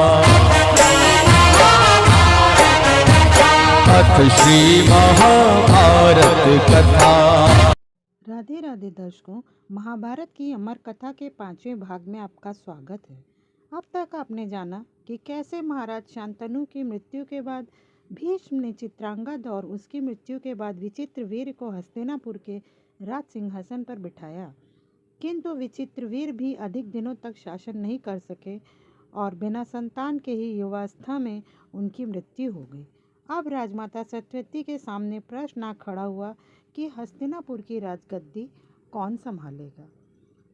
अथ श्री महाभारत कथा। राधे राधे दर्शकों, महाभारत की अमर कथा के 5वें भाग में आपका स्वागत है। अब तक आपने जाना कि कैसे महाराज शांतनु की मृत्यु के बाद भीष्म ने चित्रांगद और उसकी मृत्यु के बाद विचित्रवीर को हस्तिनापुर के राज सिंहासन पर बिठाया। किंतु विचित्रवीर भी अधिक दिनों तक शासन नहीं कर सके और बिना संतान के ही युवावस्था में उनकी मृत्यु हो गई। अब राजमाता सत्यवती के सामने प्रश्न आ खड़ा हुआ कि हस्तिनापुर की राजगद्दी कौन संभालेगा।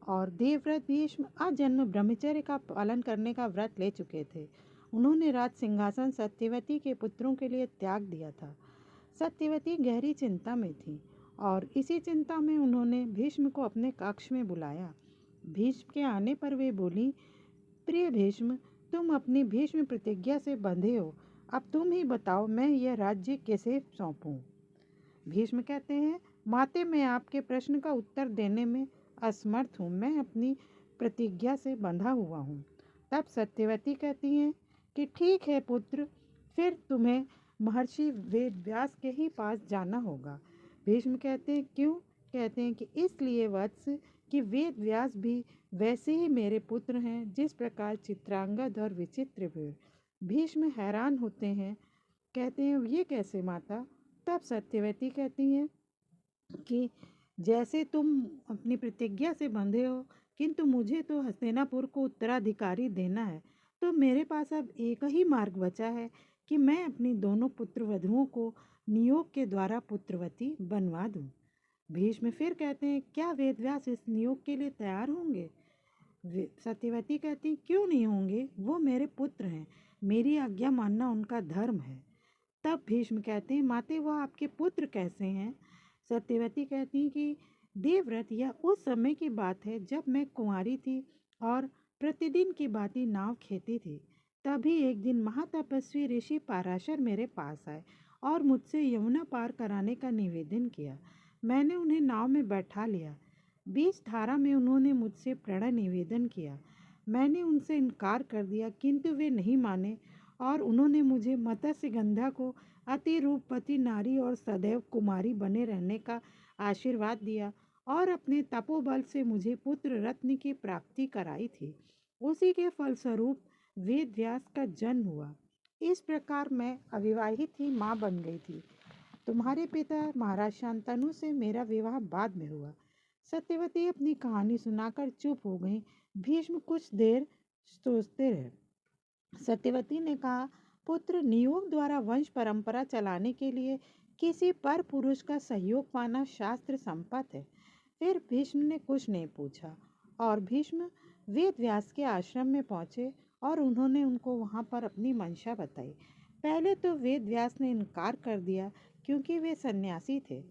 और देवव्रत भीष्म आजन्म ब्रह्मचर्य का पालन करने का व्रत ले चुके थे। उन्होंने राज सिंहासन सत्यवती के पुत्रों के लिए त्याग दिया था। सत्यवती गहरी चिंता में थी और इसी चिंता में उन्होंने भीष्म को अपने कक्ष में बुलाया। भीष्म के आने पर वे बोली, प्रिय भीष्म, तुम अपनी भीष्म प्रतिज्ञा से बंधे हो, अब तुम ही बताओ मैं यह राज्य कैसे सौंपूं। भीष्म कहते हैं, माते, मैं आपके प्रश्न का उत्तर देने में असमर्थ हूँ, मैं अपनी प्रतिज्ञा से बंधा हुआ हूँ। तब सत्यवती कहती हैं कि ठीक है पुत्र, फिर तुम्हें महर्षि वेद व्यास के ही पास जाना होगा। भीष्म कहते हैं, क्यों? कहते हैं कि इसलिए वत्स कि वेद व्यास भी वैसे ही मेरे पुत्र हैं जिस प्रकार चित्रांगद और विचित्रवीर। भीष्म हैरान होते हैं, कहते हैं, ये कैसे माता? तब सत्यवती कहती हैं कि जैसे तुम अपनी प्रतिज्ञा से बंधे हो, किंतु मुझे तो हस्तिनापुर को उत्तराधिकारी देना है, तो मेरे पास अब एक ही मार्ग बचा है कि मैं अपनी दोनों पुत्र वधुओं को नियोग के द्वारा पुत्रवती बनवा दूं। भीष्म फिर कहते हैं, क्या वेदव्यास इस नियोग के लिए तैयार होंगे? सत्यवती कहती, क्यों नहीं होंगे, वो मेरे पुत्र हैं, मेरी आज्ञा मानना उनका धर्म है। तब भीष्म कहते हैं, माते, वह आपके पुत्र कैसे हैं? सत्यवती कहती हैं कि देवव्रत, यह उस समय की बात है जब मैं कुंवारी थी और प्रतिदिन की भांति नाव खेती थी। तभी एक दिन महातपस्वी ऋषि पाराशर मेरे पास आए और मुझसे यमुना पार कराने का निवेदन किया। मैंने उन्हें नाव में बैठा लिया। 20 धारा में उन्होंने मुझसे प्रणय निवेदन किया। मैंने उनसे इनकार कर दिया, किंतु वे नहीं माने और उन्होंने मुझे मत्स्यगंधा को अति रूपवती नारी और सदैव कुमारी बने रहने का आशीर्वाद दिया और अपने तपोबल से मुझे पुत्र रत्न की प्राप्ति कराई थी। उसी के फलस्वरूप वेद व्यास का जन्म हुआ। इस प्रकार मैं अविवाहित ही माँ बन गई थी। तुम्हारे पिता महाराज शांतनु से मेरा विवाह बाद में हुआ। सत्यवती अपनी कहानी सुनाकर चुप हो गई। भीष्म कुछ देर सोचते रहे। सत्यवती ने कहा, पुत्र, नियोग द्वारा वंश परंपरा चलाने के लिए किसी पर पुरुष का सहयोग पाना शास्त्र संपत है। फिर भीष्म ने कुछ नहीं पूछा और भीष्म वेद व्यास के आश्रम में पहुंचे और उन्होंने उनको वहां पर अपनी मंशा बताई। पहले तो वेद व्यास ने इनकार कर दिया क्योंकि वे सन्यासी थे,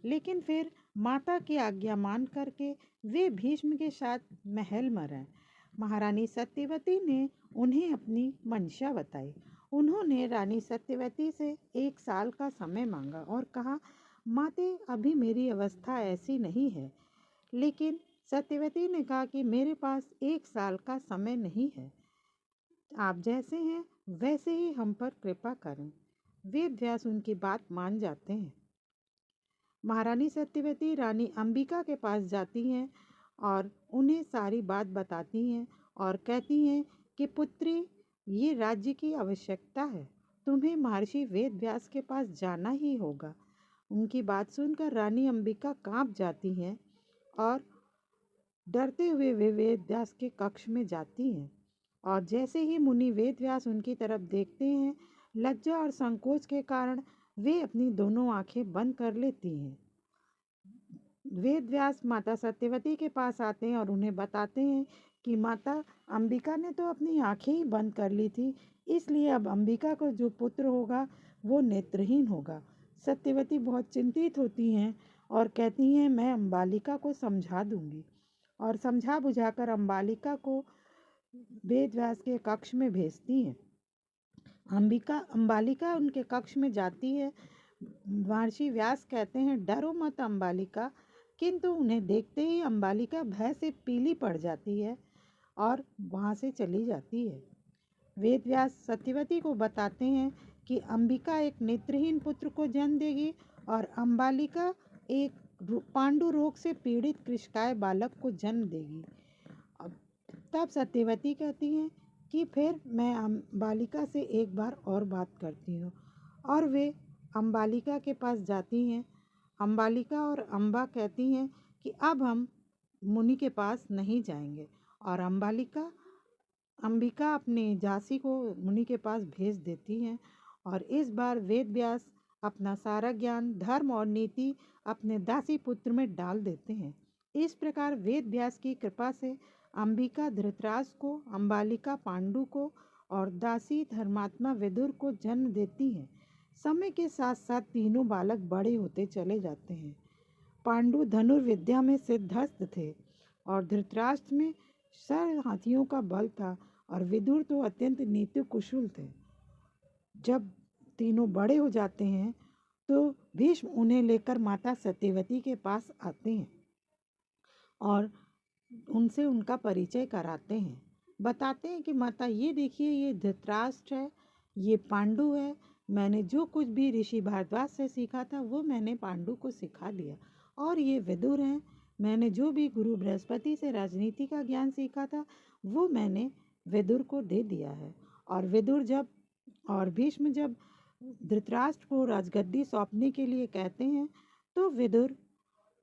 लेकिन फिर माता की आज्ञा मान करके वे भीष्म के साथ महल में रहे। महारानी सत्यवती ने उन्हें अपनी मंशा बताई। उन्होंने रानी सत्यवती से 1 साल का समय मांगा और कहा, माते, अभी मेरी अवस्था ऐसी नहीं है। लेकिन सत्यवती ने कहा कि मेरे पास 1 साल का समय नहीं है। आप जैसे हैं वैसे ही हम पर कृपा करें। वेद व्यास उनकी बात मान जाते हैं। महारानी सत्यवती रानी अंबिका के पास जाती हैं और उन्हें सारी बात बताती हैं और कहती हैं कि पुत्री, ये राज्य की आवश्यकता है, तुम्हें महर्षि वेद व्यास के पास जाना ही होगा। उनकी बात सुनकर रानी अंबिका कांप जाती हैं और डरते हुए वे वेद व्यास के कक्ष में जाती हैं। और जैसे ही मुनि वेद व्यास उनकी तरफ देखते हैं, लज्जा और संकोच के कारण वे अपनी दोनों आंखें बंद कर लेती हैं। वेद व्यास माता सत्यवती के पास आते हैं और उन्हें बताते हैं कि माता, अंबिका ने तो अपनी आंखें ही बंद कर ली थी, इसलिए अब अंबिका को जो पुत्र होगा वो नेत्रहीन होगा। सत्यवती बहुत चिंतित होती हैं और कहती हैं, मैं अंबालिका को समझा दूंगी। और समझा बुझाकर अंबालिका को वेद व्यास के कक्ष में भेजती हैं। अंबालिका उनके कक्ष में जाती है। महर्षि व्यास कहते हैं, डरो मत अंबालिका, किंतु उन्हें देखते ही अंबालिका भय से पीली पड़ जाती है और वहाँ से चली जाती है। वेद व्यास सत्यवती को बताते हैं कि अंबिका एक नेत्रहीन पुत्र को जन्म देगी और अंबालिका एक पांडु रोग से पीड़ित कृष्णकाय बालक को जन्म देगी। तब सत्यवती कहती हैं कि फिर मैं अंबालिका से एक बार और बात करती हूँ, और वे अंबालिका के पास जाती हैं। अंबालिका और अंबा कहती हैं कि अब हम मुनि के पास नहीं जाएंगे, और अंबिका अपने दासी को मुनि के पास भेज देती हैं। और इस बार वेद व्यास अपना सारा ज्ञान, धर्म और नीति अपने दासी पुत्र में डाल देते हैं। इस प्रकार वेद व्यास की कृपा से अंबिका धृतराष्ट्र को, अंबालिका पांडु को और दासी धर्मात्मा विदुर को जन्म देती हैं। समय के साथ साथ तीनों बालक बड़े होते चले जाते हैं। पांडु धनुर्विद्या में सिद्धहस्त थे और धृतराष्ट्र में 100 हाथियों का बल था और विदुर तो अत्यंत नीति कुशल थे। जब तीनों बड़े हो जाते हैं तो भीष्म उन्हें लेकर माता सत्यवती के पास आते हैं और उनसे उनका परिचय कराते हैं। बताते हैं कि माता, ये देखिए, ये धृतराष्ट्र है, ये पांडु है। मैंने जो कुछ भी ऋषि भारद्वाज से सीखा था वो मैंने पांडु को सिखा दिया। और ये विदुर हैं, मैंने जो भी गुरु बृहस्पति से राजनीति का ज्ञान सीखा था वो मैंने विदुर को दे दिया है। और भीष्म जब धृतराष्ट्र को राजगद्दी सौंपने के लिए कहते हैं तो विदुर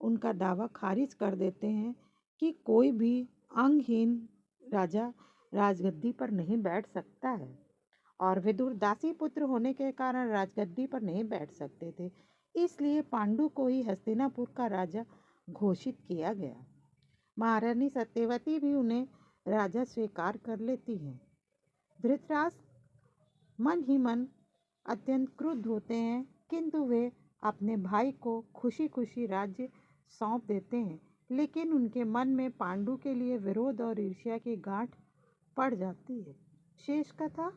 उनका दावा खारिज कर देते हैं कि कोई भी अंगहीन राजा राजगद्दी पर नहीं बैठ सकता है, और विदुर दासी पुत्र होने के कारण राजगद्दी पर नहीं बैठ सकते थे, इसलिए पांडु को ही हस्तिनापुर का राजा घोषित किया गया। महारानी सत्यवती भी उन्हें राजा स्वीकार कर लेती हैं। धृतराष्ट्र मन ही मन अत्यंत क्रुद्ध होते हैं, किंतु वे अपने भाई को खुशी खुशी राज्य सौंप देते हैं, लेकिन उनके मन में पांडु के लिए विरोध और ईर्ष्या की गांठ पड़ जाती है। शेष कथा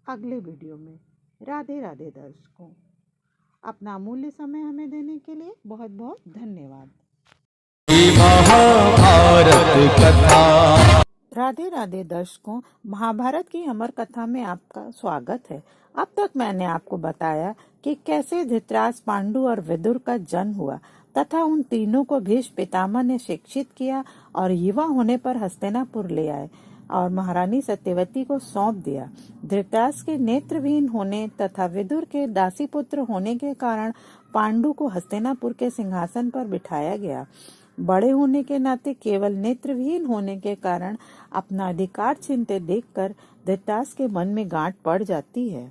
अगले वीडियो में। राधे राधे दर्शकों, अपना अमूल्य समय हमें देने के लिए बहुत बहुत धन्यवाद। महाभारत कथा। राधे राधे दर्शकों, महाभारत की अमर कथा में आपका स्वागत है। अब तक मैंने आपको बताया कि कैसे धृतराष्ट्र, पांडु और विदुर का जन्म हुआ तथा उन तीनों को भीष्म पितामह ने शिक्षित किया और युवा होने पर हस्तिनापुर ले आए और महारानी सत्यवती को सौंप दिया। धृतराष्ट्र के नेत्रहीन होने तथा विदुर के दासी पुत्र होने के कारण पांडु को हस्तिनापुर के सिंहासन पर बिठाया गया। बड़े होने के नाते केवल नेत्रहीन होने के कारण अपना अधिकार छीनते देखकर धृतराष्ट्र के मन में गांठ पड़ जाती है।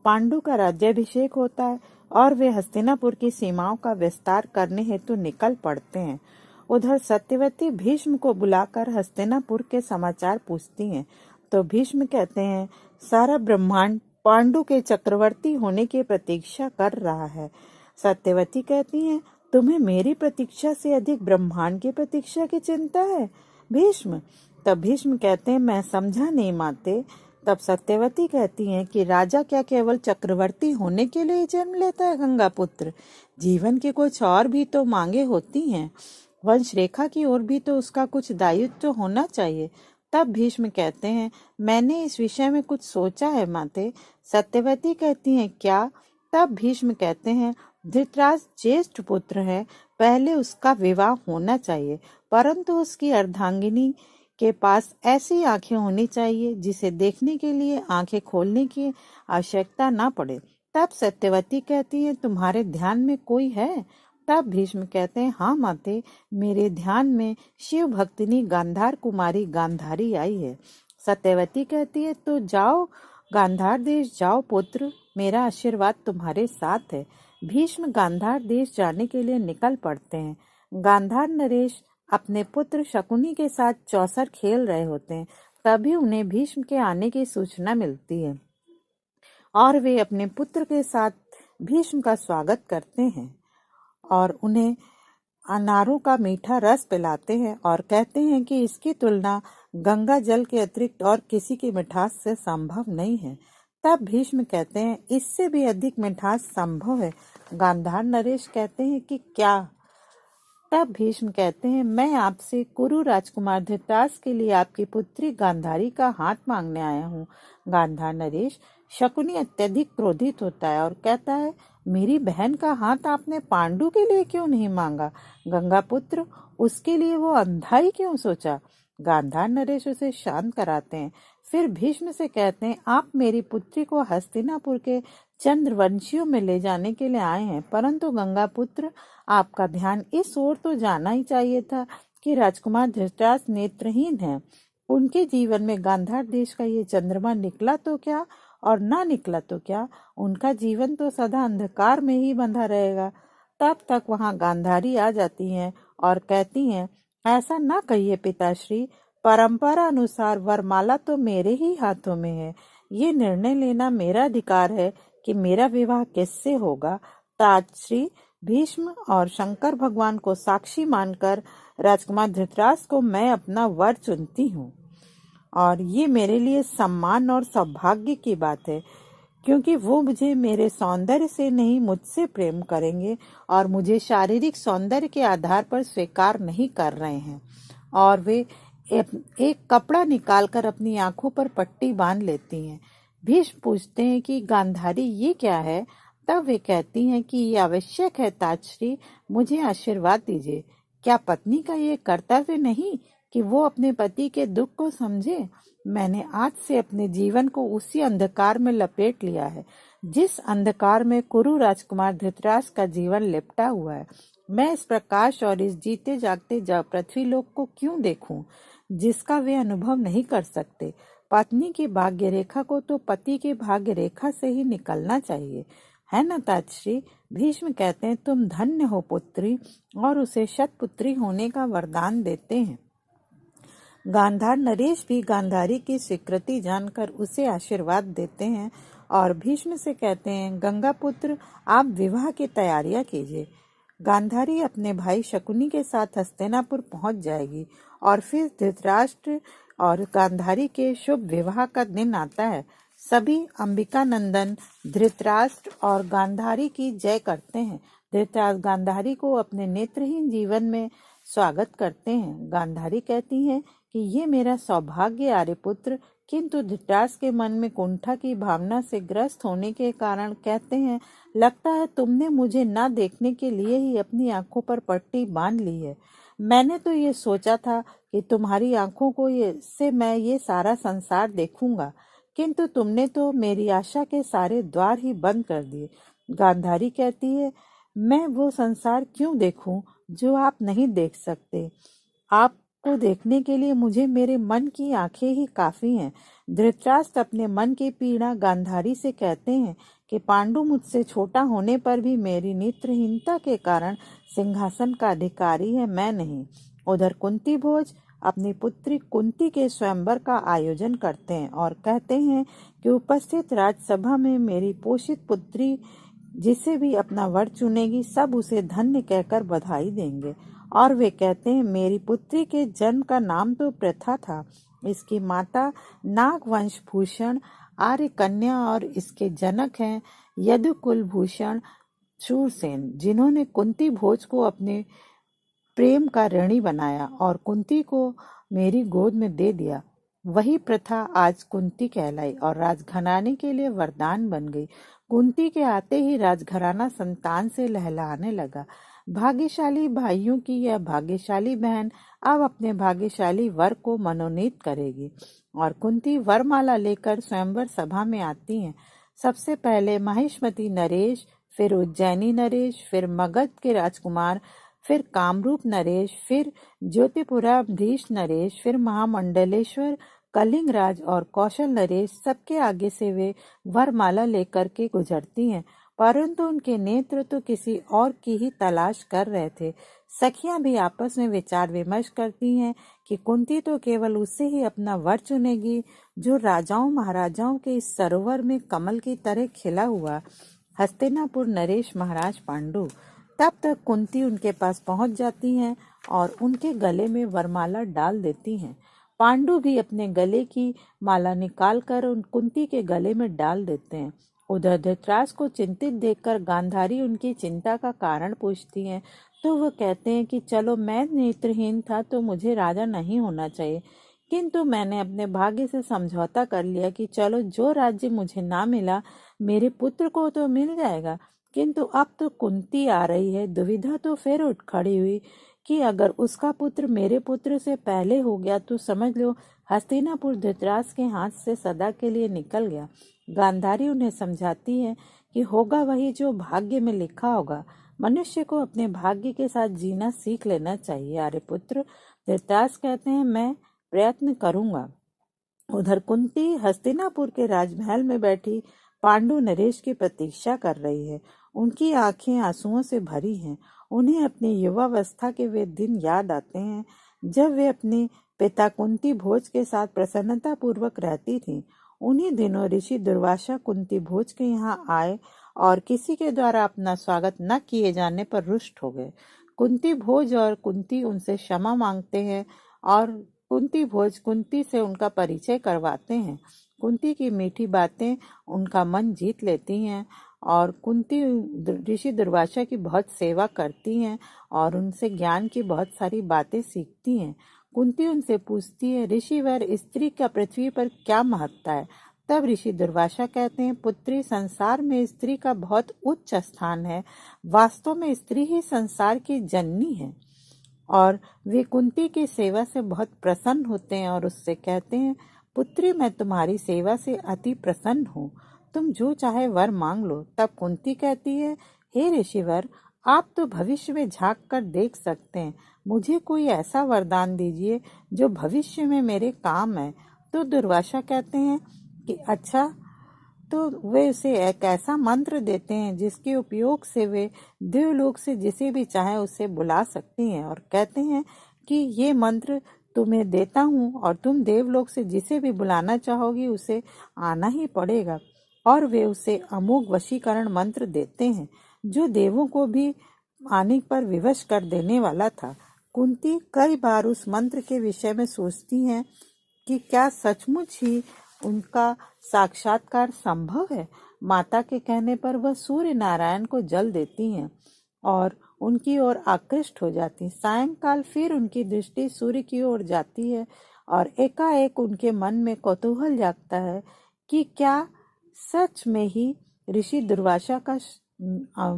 पांडु का राज्याभिषेक होता है और वे हस्तिनापुर की सीमाओं का विस्तार करने हेतु निकल पड़ते हैं। उधर सत्यवती भीष्म को बुलाकर हस्तिनापुर के समाचार पूछती हैं, तो भीष्म कहते हैं, सारा ब्रह्मांड पांडु के चक्रवर्ती होने की प्रतीक्षा कर रहा है। सत्यवती कहती हैं, तुम्हें मेरी प्रतीक्षा से अधिक ब्रह्मांड की प्रतीक्षा की चिंता है भीष्म? तब भीष्म कहते हैं, मैं समझा नहीं माते, तब सत्यवती कहती हैं कि राजा क्या केवल चक्रवर्ती होने के लिए जन्म लेता है गंगा पुत्र? जीवन के कुछ और भी तो मांगे होती हैं। वंश रेखा की ओर भी तो उसका कुछ दायित्व तो होना चाहिए। तब भीष्म कहते हैं, मैंने इस विषय में कुछ सोचा है माते। सत्यवती कहती हैं, क्या? तब भीष्म कहते हैं, धृतराष्ट्र ज्येष्ठ पुत्र है, पहले उसका विवाह होना चाहिए, परंतु उसकी अर्धांगिनी के पास ऐसी आंखें होनी चाहिए जिसे देखने के लिए आंखें खोलने की आवश्यकता ना पड़े। तब सत्यवती कहती है, तुम्हारे ध्यान में कोई है? तब भीष्म कहते हैं, हाँ माते, मेरे ध्यान में शिव भक्तिनी गांधार कुमारी गांधारी आई है। सत्यवती कहती है, तो जाओ गांधार देश जाओ पुत्र, मेरा आशीर्वाद तुम्हारे साथ है। भीष्म गांधार देश जाने के लिए निकल पड़ते हैं। गांधार नरेश अपने पुत्र शकुनी के साथ चौसर खेल रहे होते हैं। तभी उन्हें भीष्म के आने की सूचना मिलती है और वे अपने पुत्र के साथ भीष्म का स्वागत करते हैं और उन्हें अनारों का मीठा रस पिलाते हैं और कहते हैं कि इसकी तुलना गंगा जल के अतिरिक्त और किसी की मिठास से संभव नहीं है। तब भीष्म कहते हैं, इससे भी अधिक मिठास संभव है। गांधार नरेश कहते हैं कि क्या? तब भीष्म कहते हैं, मैं आपसे कुरु राजकुमार धृतराष्ट्र के लिए आपकी पुत्री गांधारी का हाथ मांगने आया हूँ। गांधार नरेश शकुनी अत्यधिक क्रोधित होता है और कहता है, मेरी बहन का हाथ आपने पांडु के लिए क्यों नहीं मांगा? गंगा पुत्र, उसके लिए वो अंधा ही क्यों सोचा? गांधार नरेश उसे शांत कराते हैं। फिर भीष्म से कहते हैं, आप मेरी पुत्री को हस्तिनापुर के चंद्रवंशियों में ले जाने के लिए आए हैं, परंतु गंगा पुत्र, आपका ध्यान इस ओर तो जाना ही चाहिए था कि राजकुमार धृतराष्ट्र नेत्रहीन है। उनके जीवन में गांधार देश का ये चंद्रमा निकला तो क्या और ना निकला तो क्या, उनका जीवन तो सदा अंधकार में ही बंधा रहेगा। तब तक वहां गांधारी आ जाती हैं और कहती हैं, ऐसा ना कहिए पिताश्री, परंपरा अनुसार वरमाला तो मेरे ही हाथों में है। ये निर्णय लेना मेरा अधिकार है कि मेरा विवाह किससे होगा। ताजश्री, भीष्म और शंकर भगवान को साक्षी मानकर राजकुमार धृतराष्ट्र को मैं अपना वर चुनती हूँ और ये मेरे लिए सम्मान और सौभाग्य की बात है, क्योंकि वो मुझे मेरे सौंदर्य से नहीं मुझसे प्रेम करेंगे और मुझे शारीरिक सौंदर्य के आधार पर स्वीकार नहीं कर रहे हैं। और वे एक कपड़ा निकालकर अपनी आंखों पर पट्टी बांध लेती हैं। भीष्म पूछते हैं कि गांधारी ये क्या है? तब वे कहती हैं कि ये आवश्यक है ताजश्री, मुझे आशीर्वाद दीजिए। क्या पत्नी का ये कर्तव्य नहीं कि वो अपने पति के दुख को समझे? मैंने आज से अपने जीवन को उसी अंधकार में लपेट लिया है जिस अंधकार में कुरु राजकुमार धृतराष्ट्र का जीवन लिपटा हुआ है। मैं इस प्रकाश और इस जीते जागते पृथ्वी लोक को क्यों देखूं जिसका वे अनुभव नहीं कर सकते। पत्नी की भाग्य रेखा को तो पति की भाग्य रेखा से ही निकलना चाहिए, है न ताजश्री? भीष्म कहते हैं, तुम धन्य हो पुत्री, और उसे शतपुत्री होने का वरदान देते हैं। गांधार नरेश भी गांधारी की स्वीकृति जानकर उसे आशीर्वाद देते हैं और भीष्म से कहते हैं, गंगा पुत्र, आप विवाह की तैयारियां कीजिए। गांधारी अपने भाई शकुनी के साथ हस्तिनापुर पहुंच जाएगी और फिर धृतराष्ट्र और गांधारी के शुभ विवाह का दिन आता है। सभी अंबिका नंदन धृतराष्ट्र और गांधारी की जय करते हैं। धृतराष्ट्र गांधारी को अपने नेत्रहीन जीवन में स्वागत करते हैं। गांधारी कहती हैं कि ये मेरा सौभाग्य आर्यपुत्र, किंतु धृतराष्ट्र के मन में कुंठा की भावना से ग्रस्त होने के कारण कहते हैं, लगता है तुमने मुझे ना देखने के लिए ही अपनी आंखों पर पट्टी बांध ली है। मैंने तो ये सोचा था कि तुम्हारी आंखों को से मैं ये सारा संसार देखूंगा, किंतु तुमने तो मेरी आशा के सारे द्वार ही बंद कर दिए। गांधारी कहती है, मैं वो संसार क्यों देखूं जो आप नहीं देख सकते? आपको देखने के लिए मुझे मेरे मन की आंखें ही काफी हैं। धृतराष्ट्र अपने मन की पीड़ा गांधारी से कहते हैं कि पांडु मुझसे छोटा होने पर भी मेरी नेत्रहीनता के कारण सिंहासन का अधिकारी है, मैं नहीं। उधर कुंती भोज अपनी पुत्री कुंती के स्वयंवर का आयोजन करते हैं और कहते हैं कि उपस्थित राजसभा में मेरी पोषित पुत्री जिसे भी अपना वर चुनेगी सब उसे धन्य कहकर बधाई देंगे। और वे कहते हैं, मेरी पुत्री के जन्म का नाम तो प्रथा था, इसकी माता नागवंश भूषण आर्य कन्या और इसके जनक हैं यदुकुल भूषण शूरसेन, जिन्होंने कुंती भोज को अपने प्रेम का ऋणी बनाया और कुंती को मेरी गोद में दे दिया। वही प्रथा आज कुंती कहलाई और राजघराने के लिए वरदान बन गई। कुंती के आते ही राजघराना संतान से लहलहाने लगा। भाग्यशाली भाइयों की यह भाग्यशाली बहन अब अपने भाग्यशाली वर को मनोनीत करेगी और कुंती वरमाला लेकर स्वयंवर सभा में आती हैं। सबसे पहले महेशमती नरेश, फिर उज्जैनी नरेश, फिर मगध के राजकुमार, फिर कामरूप नरेश, फिर ज्योतिपुराधीश नरेश, फिर महामंडलेश्वर कलिंगराज और कौशल नरेश, सबके आगे से वे वरमाला लेकर के गुजरती हैं, परंतु उनके नेत्र तो किसी और की ही तलाश कर रहे थे। सखियां भी आपस में विचार विमर्श करती हैं कि कुंती तो केवल उससे ही अपना वर चुनेगी जो राजाओं महाराजाओं के इस सरोवर में कमल की तरह खिला हुआ। हस्तिनापुर नरेश महाराज पांडु। तब तक कुंती उनके पास पहुंच जाती हैं और उनके गले में वरमाला डाल देती हैं। पांडु भी अपने गले की माला निकालकर उन कुंती के गले में डाल देते हैं। उधर धृतराष्ट्र को चिंतित देखकर गांधारी उनकी चिंता का कारण पूछती हैं, तो वो कहते हैं कि चलो मैं नेत्रहीन था तो मुझे राजा नहीं होना चाहिए, किंतु मैंने अपने भाग्य से समझौता कर लिया कि चलो जो राज्य मुझे ना मिला मेरे पुत्र को तो मिल जाएगा। किंतु अब तो कुंती आ रही है। दुविधा तो फिर उठ खड़ी हुई कि अगर उसका पुत्र मेरे पुत्र से पहले हो गया तो समझ लो हस्तिनापुर धृतराष्ट्र के हाथ से सदा के लिए निकल गया। गांधारी उन्हें समझाती है कि होगा वही जो भाग्य में लिखा होगा। मनुष्य को अपने भाग्य के साथ जीना सीख लेना चाहिए। अरे पुत्र, धृतराष्ट्र कहते हैं मैं प्रयत्न करूंगा। उधर कुंती हस्तिनापुर के राजमहल में बैठी पांडु नरेश की प्रतीक्षा कर रही है। उनकी आंखें आंसुओं से भरी हैं। उन्हें अपनी युवावस्था के वे दिन याद आते हैं जब वे अपने पिता कुंती भोज के साथ प्रसन्नता पूर्वक रहती थीं। उन्हीं दिनों ऋषि दुर्वासा कुंती भोज के यहाँ आए और किसी के द्वारा अपना स्वागत न किए जाने पर रुष्ट हो गए। कुंती भोज और कुंती उनसे क्षमा मांगते हैं और कुंती भोज कुंती से उनका परिचय करवाते हैं। कुंती की मीठी बातें उनका मन जीत लेती हैं और कुंती ऋषि दुर्वासा की बहुत सेवा करती हैं और उनसे ज्ञान की बहुत सारी बातें सीखती हैं। कुंती उनसे पूछती है, ऋषिवर, स्त्री का पृथ्वी पर क्या महत्ता है? तब ऋषि दुर्वासा कहते हैं, पुत्री, संसार में स्त्री का बहुत उच्च स्थान है। वास्तव में स्त्री ही संसार की जननी है। और वे कुंती की सेवा से बहुत प्रसन्न होते हैं और उससे कहते हैं, पुत्री, मैं तुम्हारी सेवा से अति प्रसन्न हूँ, तुम जो चाहे वर मांग लो। तब कुंती कहती है, हे ऋषिवर, आप तो भविष्य में झांक कर देख सकते हैं, मुझे कोई ऐसा वरदान दीजिए जो भविष्य में मेरे काम है। तो दुर्वासा कहते हैं कि अच्छा, तो वे उसे एक ऐसा मंत्र देते हैं जिसके उपयोग से वे देवलोक से जिसे भी चाहे उसे बुला सकती हैं और कहते हैं कि ये मंत्र तुम्हें देता हूँ और तुम देवलोक से जिसे भी बुलाना चाहोगी उसे आना ही पड़ेगा। और वे उसे अमोघ वशीकरण मंत्र देते हैं जो देवों को भी आने पर विवश कर देने वाला था। कुंती कई बार उस मंत्र के विषय में सोचती हैं कि क्या सचमुच ही उनका साक्षात्कार संभव है। माता के कहने पर वह सूर्य नारायण को जल देती हैं और उनकी ओर आकृष्ट हो जाती। सायंकाल फिर उनकी दृष्टि सूर्य की ओर जाती है और एकाएक उनके मन में कौतूहल जागता है कि क्या सच में ही ऋषि दुर्वासा का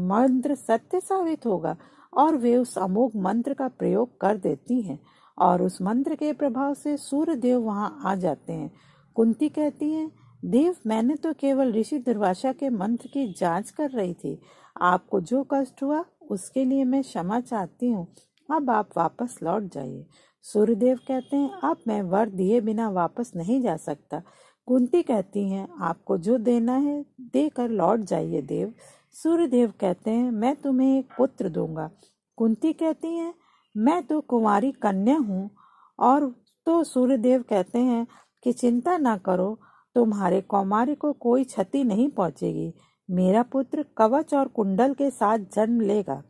मंत्र सत्य साबित होगा। और वे उस अमोघ मंत्र का प्रयोग कर देती हैं और उस मंत्र के प्रभाव से सूर्य देव वहां आ जाते हैं। कुंती कहती हैं, देव, मैंने तो केवल ऋषि दुर्वासा के मंत्र की जांच कर रही थी। आपको जो कष्ट हुआ उसके लिए मैं क्षमा चाहती हूँ। अब आप वापस लौट जाइए। सूर्यदेव कहते हैं, अब मैं वर दिए बिना वापस नहीं जा सकता। कुंती कहती हैं, आपको जो देना है देकर लौट जाइए देव। सूर्यदेव कहते हैं, मैं तुम्हें एक पुत्र दूंगा। कुंती कहती हैं, मैं तो कुंवारी कन्या हूँ। और तो सूर्यदेव कहते हैं कि चिंता ना करो, तुम्हारे कौमार्य को कोई क्षति नहीं पहुंचेगी। मेरा पुत्र कवच और कुंडल के साथ जन्म लेगा।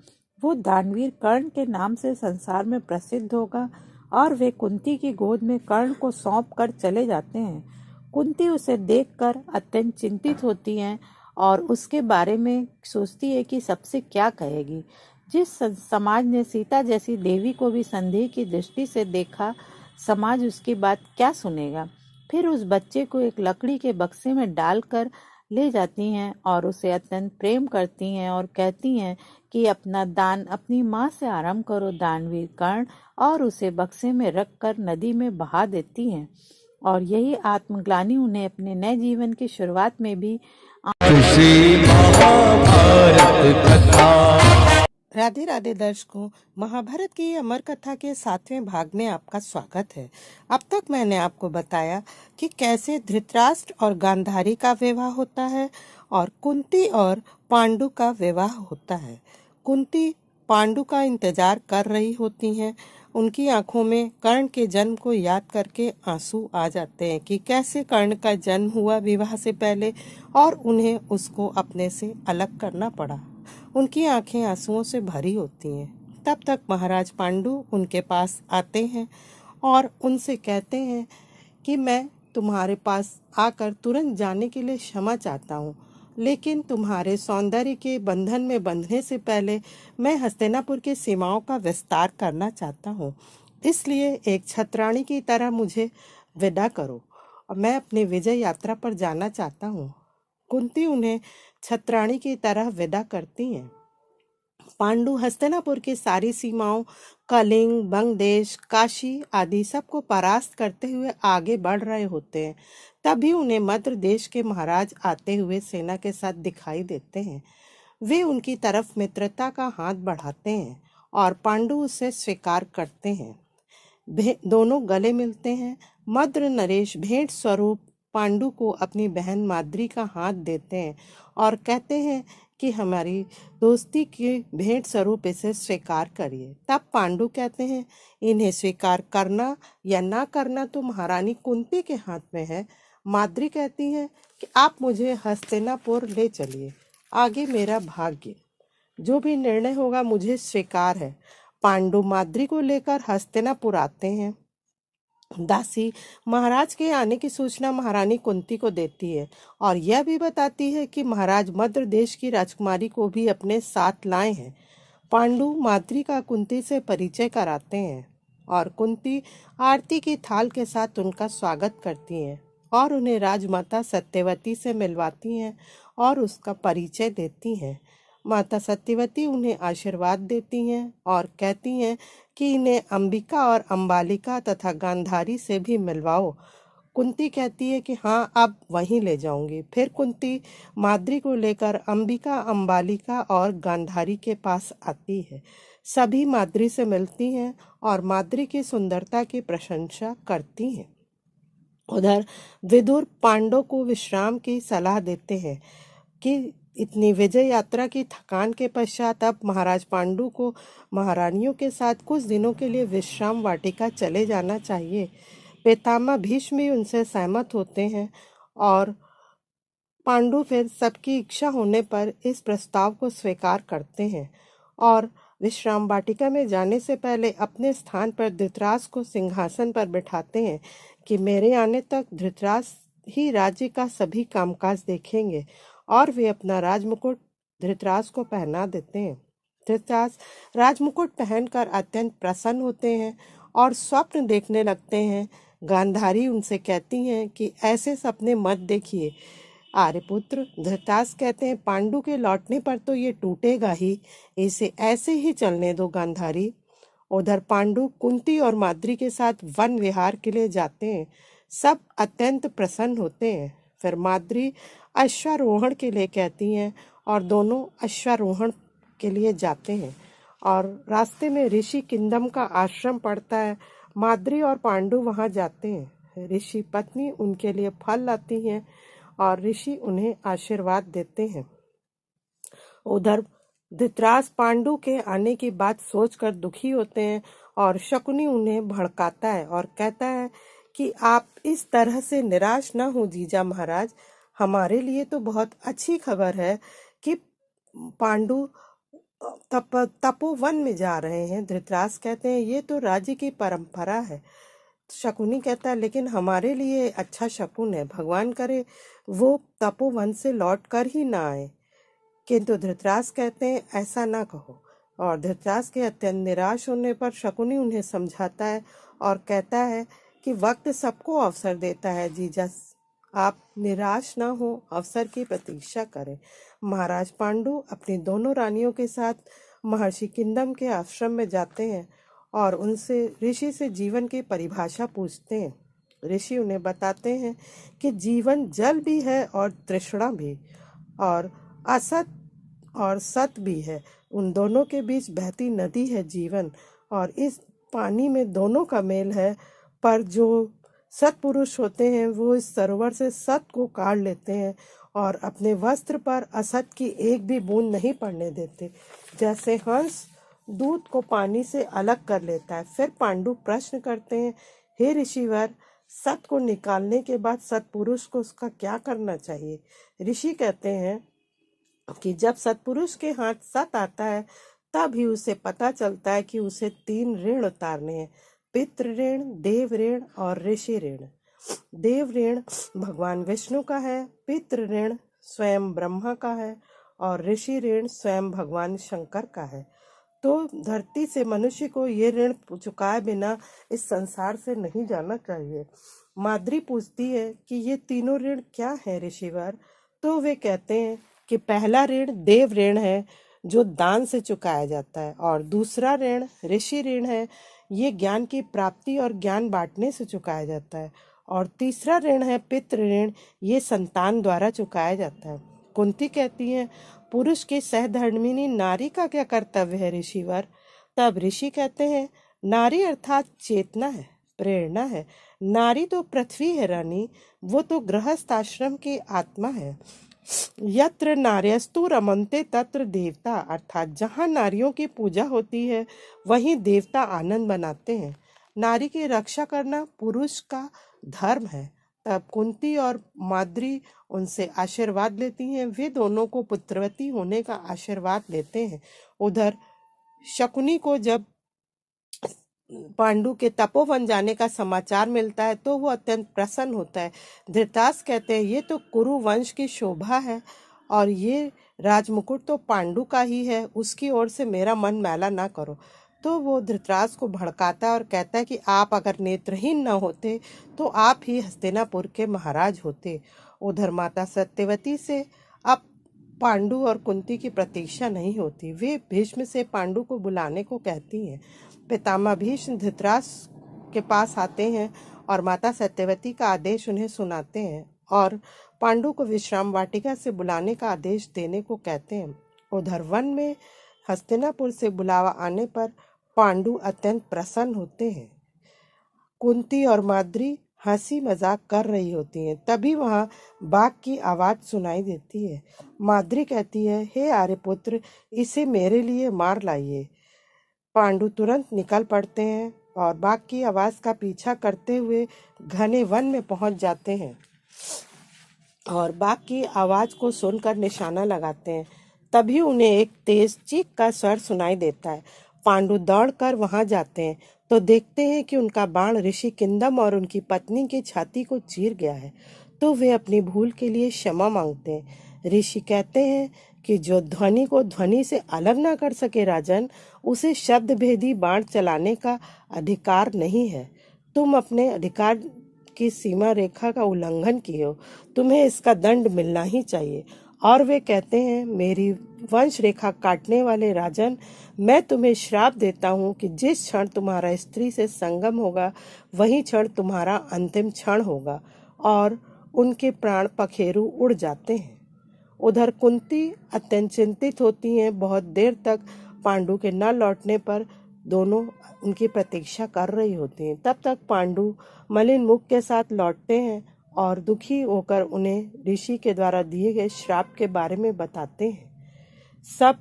वो दानवीर कर्ण के नाम से संसार में प्रसिद्ध होगा और वे कुंती की गोद में कर्ण को सौंप कर चले जाते हैं। कुंती उसे देखकर अत्यंत चिंतित होती हैं और उसके बारे में सोचती है कि सबसे क्या कहेगी। जिस समाज ने सीता जैसी देवी को भी संदेह की दृष्टि से देखा, समाज उसकी बात क्या सुनेगा। फिर उस बच्चे को एक लकड़ी के बक्से में डालकर ले जाती हैं और उसे अत्यंत प्रेम करती हैं और कहती हैं कि अपना दान अपनी माँ से आरंभ करो दानवीर कर्ण, और उसे बक्से में रखकर नदी में बहा देती हैं। और यही आत्मग्लानि उन्हें अपने नए जीवन की शुरुआत में भी श्री महाभारत कथा। राधे राधे दर्शकों, महाभारत की अमर कथा के 7वें भाग में आपका स्वागत है। अब तक मैंने आपको बताया कि कैसे धृतराष्ट्र और गांधारी का विवाह होता है और कुंती और पांडु का विवाह होता है। कुंती पांडु का इंतजार कर रही होती हैं। उनकी आंखों में कर्ण के जन्म को याद करके आंसू आ जाते हैं कि कैसे कर्ण का जन्म हुआ विवाह से पहले और उन्हें उसको अपने से अलग करना पड़ा। उनकी आंखें आंसुओं से भरी होती हैं। तब तक महाराज पांडु उनके पास आते हैं और उनसे कहते हैं कि मैं तुम्हारे पास आकर तुरंत जाने के लिए क्षमा चाहता हूँ, लेकिन तुम्हारे सौंदर्य के बंधन में बंधने से पहले मैं हस्तिनापुर की सीमाओं का विस्तार करना चाहता हूँ। इसलिए एक छत्राणी की तरह मुझे विदा करो और मैं अपनी विजय यात्रा पर जाना चाहता हूँ। कुंती उन्हें छत्राणी की तरह विदा करती हैं। पांडु हस्तिनापुर की सारी सीमाओं, कलिंग, बंगदेश, काशी आदि सबको परास्त करते हुए आगे बढ़ रहे होते हैं। तभी उन्हें मद्र देश के महाराज आते हुए सेना के साथ दिखाई देते हैं। वे उनकी तरफ मित्रता का हाथ बढ़ाते हैं और पांडु उसे स्वीकार करते हैं। दोनों गले मिलते हैं। मद्र नरेश भेंट स्वरूप पांडु को अपनी बहन माद्री का हाथ देते हैं और कहते हैं कि हमारी दोस्ती की भेंट स्वरूप इसे स्वीकार करिए। तब पांडु कहते हैं, इन्हें स्वीकार करना या ना करना तो महारानी कुंती के हाथ में है। माद्री कहती है कि आप मुझे हस्तिनापुर ले चलिए, आगे मेरा भाग्य, जो भी निर्णय होगा मुझे स्वीकार है। पांडु माद्री को लेकर हस्तिनापुर आते हैं। दासी महाराज के आने की सूचना महारानी कुंती को देती है और यह भी बताती है कि महाराज मद्र देश की राजकुमारी को भी अपने साथ लाए हैं। पांडु माद्री का कुंती से परिचय कराते हैं और कुंती आरती की थाल के साथ उनका स्वागत करती हैं और उन्हें राजमाता सत्यवती से मिलवाती हैं और उसका परिचय देती हैं। माता सत्यवती उन्हें आशीर्वाद देती हैं और कहती हैं कि इन्हें अंबिका और अंबालिका तथा गांधारी से भी मिलवाओ। कुंती कहती है कि हाँ, अब वहीं ले जाऊंगी। फिर कुंती माद्री को लेकर अंबिका, अंबालिका और गांधारी के पास आती है। सभी माद्री से मिलती हैं और माद्री की सुंदरता की प्रशंसा करती हैं। उधर विदुर पांडव को विश्राम की सलाह देते हैं कि इतनी विजय यात्रा की थकान के पश्चात अब महाराज पांडु को महारानियों के साथ कुछ दिनों के लिए विश्राम वाटिका चले जाना चाहिए। पितामह भीष्म भी उनसे सहमत होते हैं और पांडु फिर सबकी इच्छा होने पर इस प्रस्ताव को स्वीकार करते हैं और विश्राम वाटिका में जाने से पहले अपने स्थान पर धृतराष्ट्र को सिंहासन पर बिठाते हैं कि मेरे आने तक धृतराष्ट्र ही राज्य का सभी कामकाज देखेंगे और वे अपना राजमुकुट धृतराष्ट्र को पहना देते हैं। धृतराष्ट्र राजमुकुट पहनकर अत्यंत प्रसन्न होते हैं और स्वप्न देखने लगते हैं। गांधारी उनसे कहती हैं कि ऐसे सपने मत देखिए आर्यपुत्र। धृतराष्ट्र कहते हैं, पांडु के लौटने पर तो ये टूटेगा ही, इसे ऐसे ही चलने दो गांधारी। उधर पांडु कुंती और माद्री के साथ वन विहार के लिए जाते हैं। सब अत्यंत प्रसन्न होते हैं। फिर माद्री अश्वारोहण के लिए कहती हैं और दोनों अश्वारोहण के लिए जाते हैं और रास्ते में ऋषि किंदम का आश्रम पड़ता है। माद्री और पांडु वहां जाते हैं। ऋषि पत्नी उनके लिए फल लाती हैं और ऋषि उन्हें आशीर्वाद देते हैं। उधर धृतराष्ट्र पांडु के आने की बात सोचकर दुखी होते हैं और शकुनी उन्हें भड़काता है और कहता है कि आप इस तरह से निराश न हो जीजा महाराज, हमारे लिए तो बहुत अच्छी खबर है कि पांडु तपोवन में जा रहे हैं। धृतराष्ट्र कहते हैं ये तो राज्य की परंपरा है। शकुनी कहता है लेकिन हमारे लिए अच्छा शकुन है, भगवान करे वो तपोवन से लौट कर ही ना आए। किंतु धृतराष्ट्र कहते हैं ऐसा ना कहो। और धृतराष्ट्र के अत्यंत निराश होने पर शकुनी उन्हें समझाता है और कहता है कि वक्त सबको अवसर देता है जीजा, आप निराश ना हो, अवसर की प्रतीक्षा करें। महाराज पांडु अपनी दोनों रानियों के साथ महर्षि किंदम के आश्रम में जाते हैं और उनसे ऋषि से जीवन की परिभाषा पूछते हैं। ऋषि उन्हें बताते हैं कि जीवन जल भी है और तृष्णा भी, और असत और सत भी है। उन दोनों के बीच बहती नदी है जीवन, और इस पानी में दोनों का मेल है। पर जो सत्पुरुष होते हैं वो इस सरोवर से सत को काढ़ लेते हैं और अपने वस्त्र पर असत की एक भी बूंद नहीं पड़ने देते, जैसे हंस दूध को पानी से अलग कर लेता है। फिर पांडु प्रश्न करते हैं, हे ऋषिवर, सत को निकालने के बाद सत्पुरुष को उसका क्या करना चाहिए? ऋषि कहते हैं कि जब सत्पुरुष के हाथ सत आता है तब ही उसे पता चलता है कि उसे 3 ऋण उतारने हैं, पितृ ऋण, देव ऋण और ऋषि ऋण। देव ऋण भगवान विष्णु का है, पितृ ऋण स्वयं ब्रह्मा का है और ऋषि ऋण स्वयं भगवान शंकर का है। तो धरती से मनुष्य को ये ऋण चुकाए बिना इस संसार से नहीं जाना चाहिए। माद्री पूछती है कि ये तीनों ऋण क्या है ऋषिवर? तो वे कहते हैं कि पहला ऋण देव ऋण है जो दान से चुकाया जाता है, और दूसरा ऋण ऋषि ऋण है, ये ज्ञान की प्राप्ति और ज्ञान बांटने से चुकाया जाता है, और तीसरा ऋण है पितृ ऋण, ये संतान द्वारा चुकाया जाता है। कुंती कहती है, पुरुष की सहधर्मिणी नारी का क्या कर्तव्य है ऋषिवर? तब ऋषि कहते हैं, नारी अर्थात चेतना है, प्रेरणा है। नारी तो पृथ्वी है रानी, वो तो गृहस्थ आश्रम की आत्मा है। यत्र नार्यस्तु रमन्ते तत्र देवता, अर्थात जहाँ नारियों की पूजा होती है वहीं देवता आनंद बनाते हैं। नारी की रक्षा करना पुरुष का धर्म है। तब कुंती और माद्री उनसे आशीर्वाद लेती हैं। वे दोनों को पुत्रवती होने का आशीर्वाद लेते हैं। उधर शकुनी को जब पांडु के तपोवन जाने का समाचार मिलता है तो वो अत्यंत प्रसन्न होता है। धृतराष्ट्र कहते हैं ये तो कुरु वंश की शोभा है और ये राजमुकुट तो पांडु का ही है, उसकी ओर से मेरा मन मैला ना करो। तो वो धृतराष्ट्र को भड़काता है और कहता है कि आप अगर नेत्रहीन न होते तो आप ही हस्तिनापुर के महाराज होते। उधर माता सत्यवती से अब पांडु और कुंती की प्रतीक्षा नहीं होती। वे भीष्म से पांडु को बुलाने को कहती हैं। पितामह भीष्म धृतराष्ट्र के पास आते हैं और माता सत्यवती का आदेश उन्हें सुनाते हैं और पांडु को विश्राम वाटिका से बुलाने का आदेश देने को कहते हैं। उधर वन में हस्तिनापुर से बुलावा आने पर पांडु अत्यंत प्रसन्न होते हैं। कुंती और माद्री हंसी मजाक कर रही होती हैं। तभी वहाँ बाघ की आवाज सुनाई देती है। माद्री कहती है, हे आर्यपुत्र, इसे मेरे लिए मार लाइए। पांडु तुरंत निकल पड़ते हैं और बाघ की आवाज का पीछा करते हुए घने वन में पहुंच जाते हैं और बाघ की आवाज को सुनकर निशाना लगाते हैं। तभी उन्हें एक तेज चीख का स्वर सुनाई देता है। पांडु दौड़कर वहां जाते हैं तो देखते हैं कि उनका बाण ऋषि किंदम और उनकी पत्नी की छाती को चीर गया है। तो वे अपनी भूल के लिए क्षमा मांगते हैं। ऋषि कहते हैं कि जो ध्वनि को ध्वनि से अलग ना कर सके राजन, उसे शब्द भेदी बाण चलाने का अधिकार नहीं है। तुम अपने अधिकार की सीमा रेखा का उल्लंघन किए हो, तुम्हें इसका दंड मिलना ही चाहिए। और वे कहते हैं, मेरी वंश रेखा काटने वाले राजन, मैं तुम्हें श्राप देता हूँ कि जिस क्षण तुम्हारा स्त्री से संगम होगा वही क्षण तुम्हारा अंतिम क्षण होगा। और उनके प्राण पखेरु उड़ जाते हैं। उधर कुंती अत्यंत चिंतित होती हैं। बहुत देर तक पांडु के न लौटने पर दोनों उनकी प्रतीक्षा कर रही होती हैं। तब तक पांडु मलिन मुख के साथ लौटते हैं और दुखी होकर उन्हें ऋषि के द्वारा दिए गए श्राप के बारे में बताते हैं। सब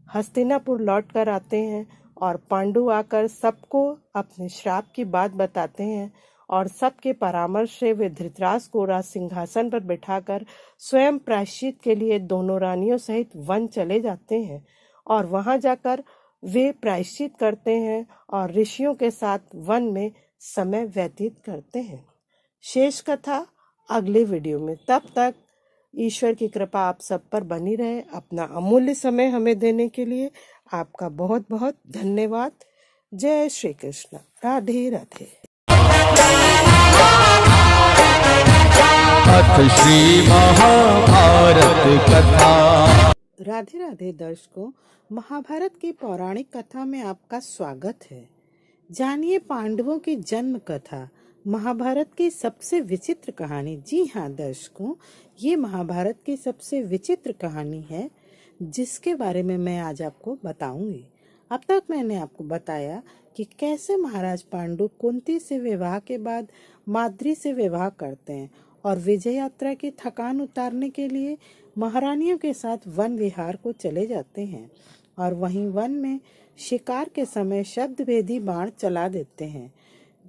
हस्तिनापुर लौट कर आते हैं और पांडु आकर सबको अपने श्राप की बात बताते हैं और सबके परामर्श से वे धृतराष्ट्र को राज सिंहासन पर बिठाकर स्वयं प्रायश्चित के लिए दोनों रानियों सहित वन चले जाते हैं और वहां जाकर वे प्रायश्चित करते हैं और ऋषियों के साथ वन में समय व्यतीत करते हैं। शेष कथा अगले वीडियो में। तब तक ईश्वर की कृपा आप सब पर बनी रहे। अपना अमूल्य समय हमें देने के लिए आपका बहुत बहुत धन्यवाद। जय श्री कृष्ण। राधे राधे। अथ श्री महाभारत कथा। राधे राधे दर्शकों, महाभारत की पौराणिक कथा में आपका स्वागत है। जानिए पांडवों की जन्म कथा, महाभारत की सबसे विचित्र कहानी। जी हाँ दर्शकों, ये महाभारत की सबसे विचित्र कहानी है जिसके बारे में मैं आज आपको बताऊंगी। अब तक मैंने आपको बताया कि कैसे महाराज पांडु कुंती से विवाह के बाद माद्री से विवाह करते हैं और विजय यात्रा की थकान उतारने के लिए महारानियों के साथ वन विहार को चले जाते हैं और वहीं वन में शिकार के समय शब्द भेदी बाण चला देते हैं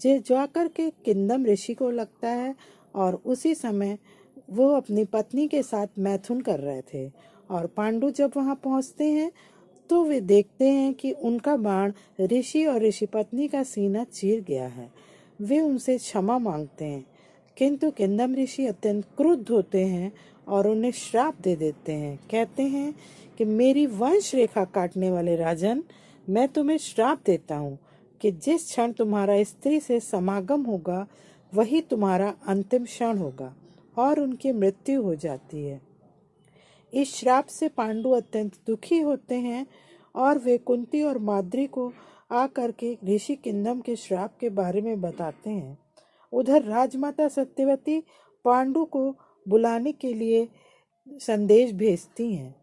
जो जाकर के किंदम ऋषि को लगता है और उसी समय वो अपनी पत्नी के साथ मैथुन कर रहे थे और पांडु जब वहां पहुंचते हैं तो वे देखते हैं कि उनका बाण ऋषि और ऋषि पत्नी का सीना चीर गया है। वे उनसे क्षमा मांगते हैं किंतु किंदम ऋषि अत्यंत क्रुद्ध होते हैं और उन्हें श्राप दे देते हैं। कहते हैं कि मेरी वंश रेखा काटने वाले राजन, मैं तुम्हें श्राप देता हूँ कि जिस क्षण तुम्हारा स्त्री से समागम होगा वही तुम्हारा अंतिम क्षण होगा, और उनकी मृत्यु हो जाती है। इस श्राप से पांडु अत्यंत दुखी होते हैं और वे कुंती और माद्री को आकर के ऋषि किंदम के श्राप के बारे में बताते हैं। उधर राजमाता सत्यवती पांडु को बुलाने के लिए संदेश भेजती हैं।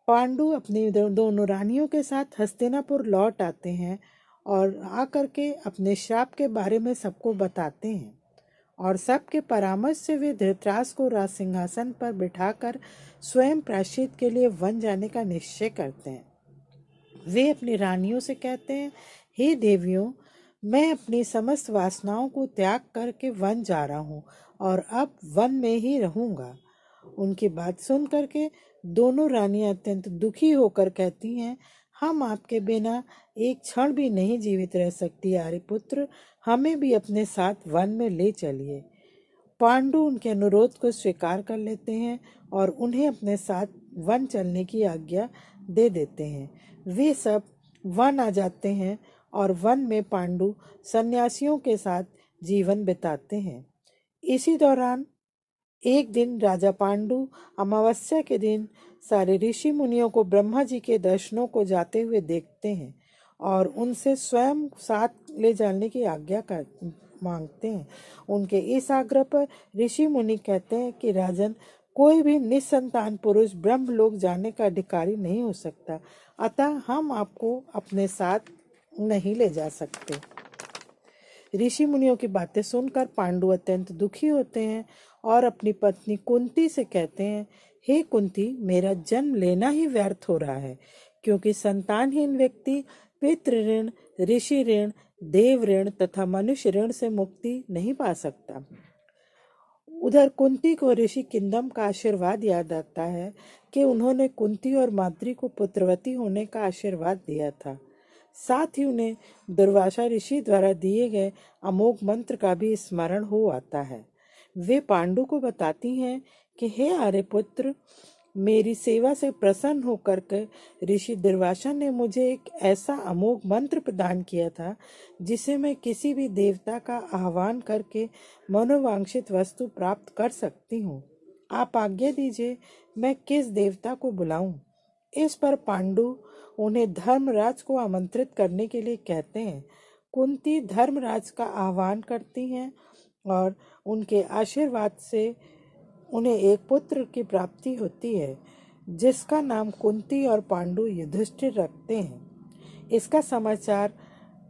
पांडु अपनी दोनों रानियों के साथ हस्तिनापुर लौट आते हैं और आकर के अपने श्राप के बारे में सबको बताते हैं और सबके परामर्श से वे धृतराष्ट्र को राज सिंहासन पर बिठाकर स्वयं प्रायश्चित के लिए वन जाने का निश्चय करते हैं। वे अपनी रानियों से कहते हैं, हे देवियों, मैं अपनी समस्त वासनाओं को त्याग करके वन जा रहा हूँ और अब वन में ही रहूंगा। उनकी बात सुन करके दोनों रानियां अत्यंत दुखी होकर कहती हैं, हम आपके बिना एक क्षण भी नहीं जीवित रह सकती आर्यपुत्र, हमें भी अपने साथ वन में ले चलिए। पांडु उनके अनुरोध को स्वीकार कर लेते हैं और उन्हें अपने साथ वन चलने की आज्ञा दे देते हैं। वे सब वन आ जाते हैं और वन में पांडु सन्यासियों के साथ जीवन बिताते हैं। इसी दौरान एक दिन राजा पांडु अमावस्या के दिन सारे ऋषि मुनियों को ब्रह्मा जी के दर्शनों को जाते हुए देखते हैं और उनसे स्वयं साथ ले जाने की आज्ञा मांगते हैं। उनके इस आग्रह पर ऋषि मुनि कहते हैं कि राजन, कोई भी निसंतान पुरुष ब्रह्मलोक जाने का अधिकारी नहीं हो सकता, अतः हम आपको अपने साथ नहीं ले जा सकते। ऋषि मुनियों की बातें सुनकर पांडु अत्यंत दुखी होते हैं और अपनी पत्नी कुंती से कहते हैं, हे कुंती, मेरा जन्म लेना ही व्यर्थ हो रहा है, क्योंकि संतानहीन व्यक्ति पितृ ऋण, ऋषि ऋण, देव ऋण तथा मनुष्य ऋण से मुक्ति नहीं पा सकता। उधर कुंती को ऋषि किंदम का आशीर्वाद याद आता है कि उन्होंने कुंती और माद्री को पुत्रवती होने का आशीर्वाद दिया था। साथ ही उन्हें दुर्वासा ऋषि द्वारा दिए गए अमोघ मंत्र का भी स्मरण हो आता है। वे पांडु को बताती हैं कि हे आर्यपुत्र, मेरी सेवा से प्रसन्न होकर के ऋषि दुर्वासा ने मुझे एक ऐसा अमोघ मंत्र प्रदान किया था जिसे मैं किसी भी देवता का आह्वान करके मनोवांछित वस्तु प्राप्त कर सकती हूँ। आप आज्ञा दीजिए, मैं किस देवता को बुलाऊं? इस पर पांडु उन्हें धर्मराज को आमंत्रित करने के लिए कहते हैं। कुंती धर्मराज का आह्वान करती हैं और उनके आशीर्वाद से उन्हें एक पुत्र की प्राप्ति होती है जिसका नाम कुंती और पांडु युधिष्ठिर रखते हैं। इसका समाचार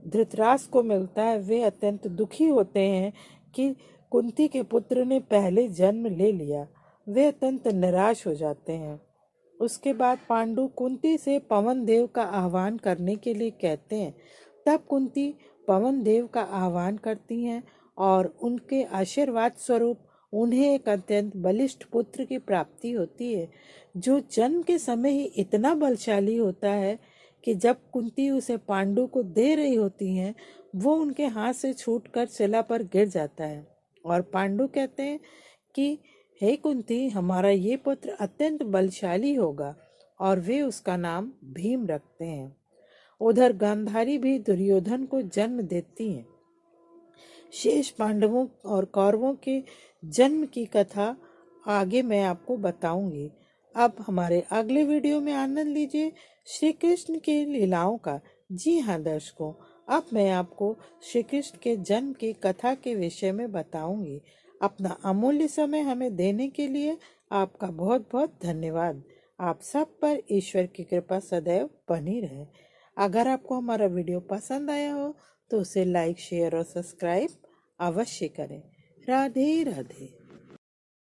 धृतराष्ट्र को मिलता है। वे अत्यंत दुखी होते हैं कि कुंती के पुत्र ने पहले जन्म ले लिया। वे अत्यंत निराश हो जाते हैं। उसके बाद पांडु कुंती से पवन देव का आह्वान करने के लिए कहते हैं। तब कुंती पवन देव का आह्वान करती हैं और उनके आशीर्वाद स्वरूप उन्हें एक अत्यंत बलिष्ठ पुत्र की प्राप्ति होती है जो जन्म के समय ही इतना बलशाली होता है कि जब कुंती उसे पांडु को दे रही होती हैं, वो उनके हाथ से छूटकर शिला पर गिर जाता है और पांडु कहते हैं कि हे कुंती, हमारा ये पुत्र अत्यंत बलशाली होगा, और वे उसका नाम भीम रखते हैं। उधर गांधारी भी दुर्योधन को जन्म देती हैं। शेष पांडवों और कौरवों के जन्म की कथा आगे मैं आपको बताऊंगी। अब हमारे अगले वीडियो में आनंद लीजिए श्री कृष्ण की लीलाओं का। जी हाँ दर्शकों, अब मैं आपको श्री कृष्ण के जन्म की कथा के विषय में बताऊंगी। अपना अमूल्य समय हमें देने के लिए आपका बहुत बहुत धन्यवाद। आप सब पर ईश्वर की कृपा सदैव बनी रहे। अगर आपको हमारा वीडियो पसंद आया हो तो उसे लाइक, शेयर और सब्सक्राइब अवश्य करें। राधे राधे।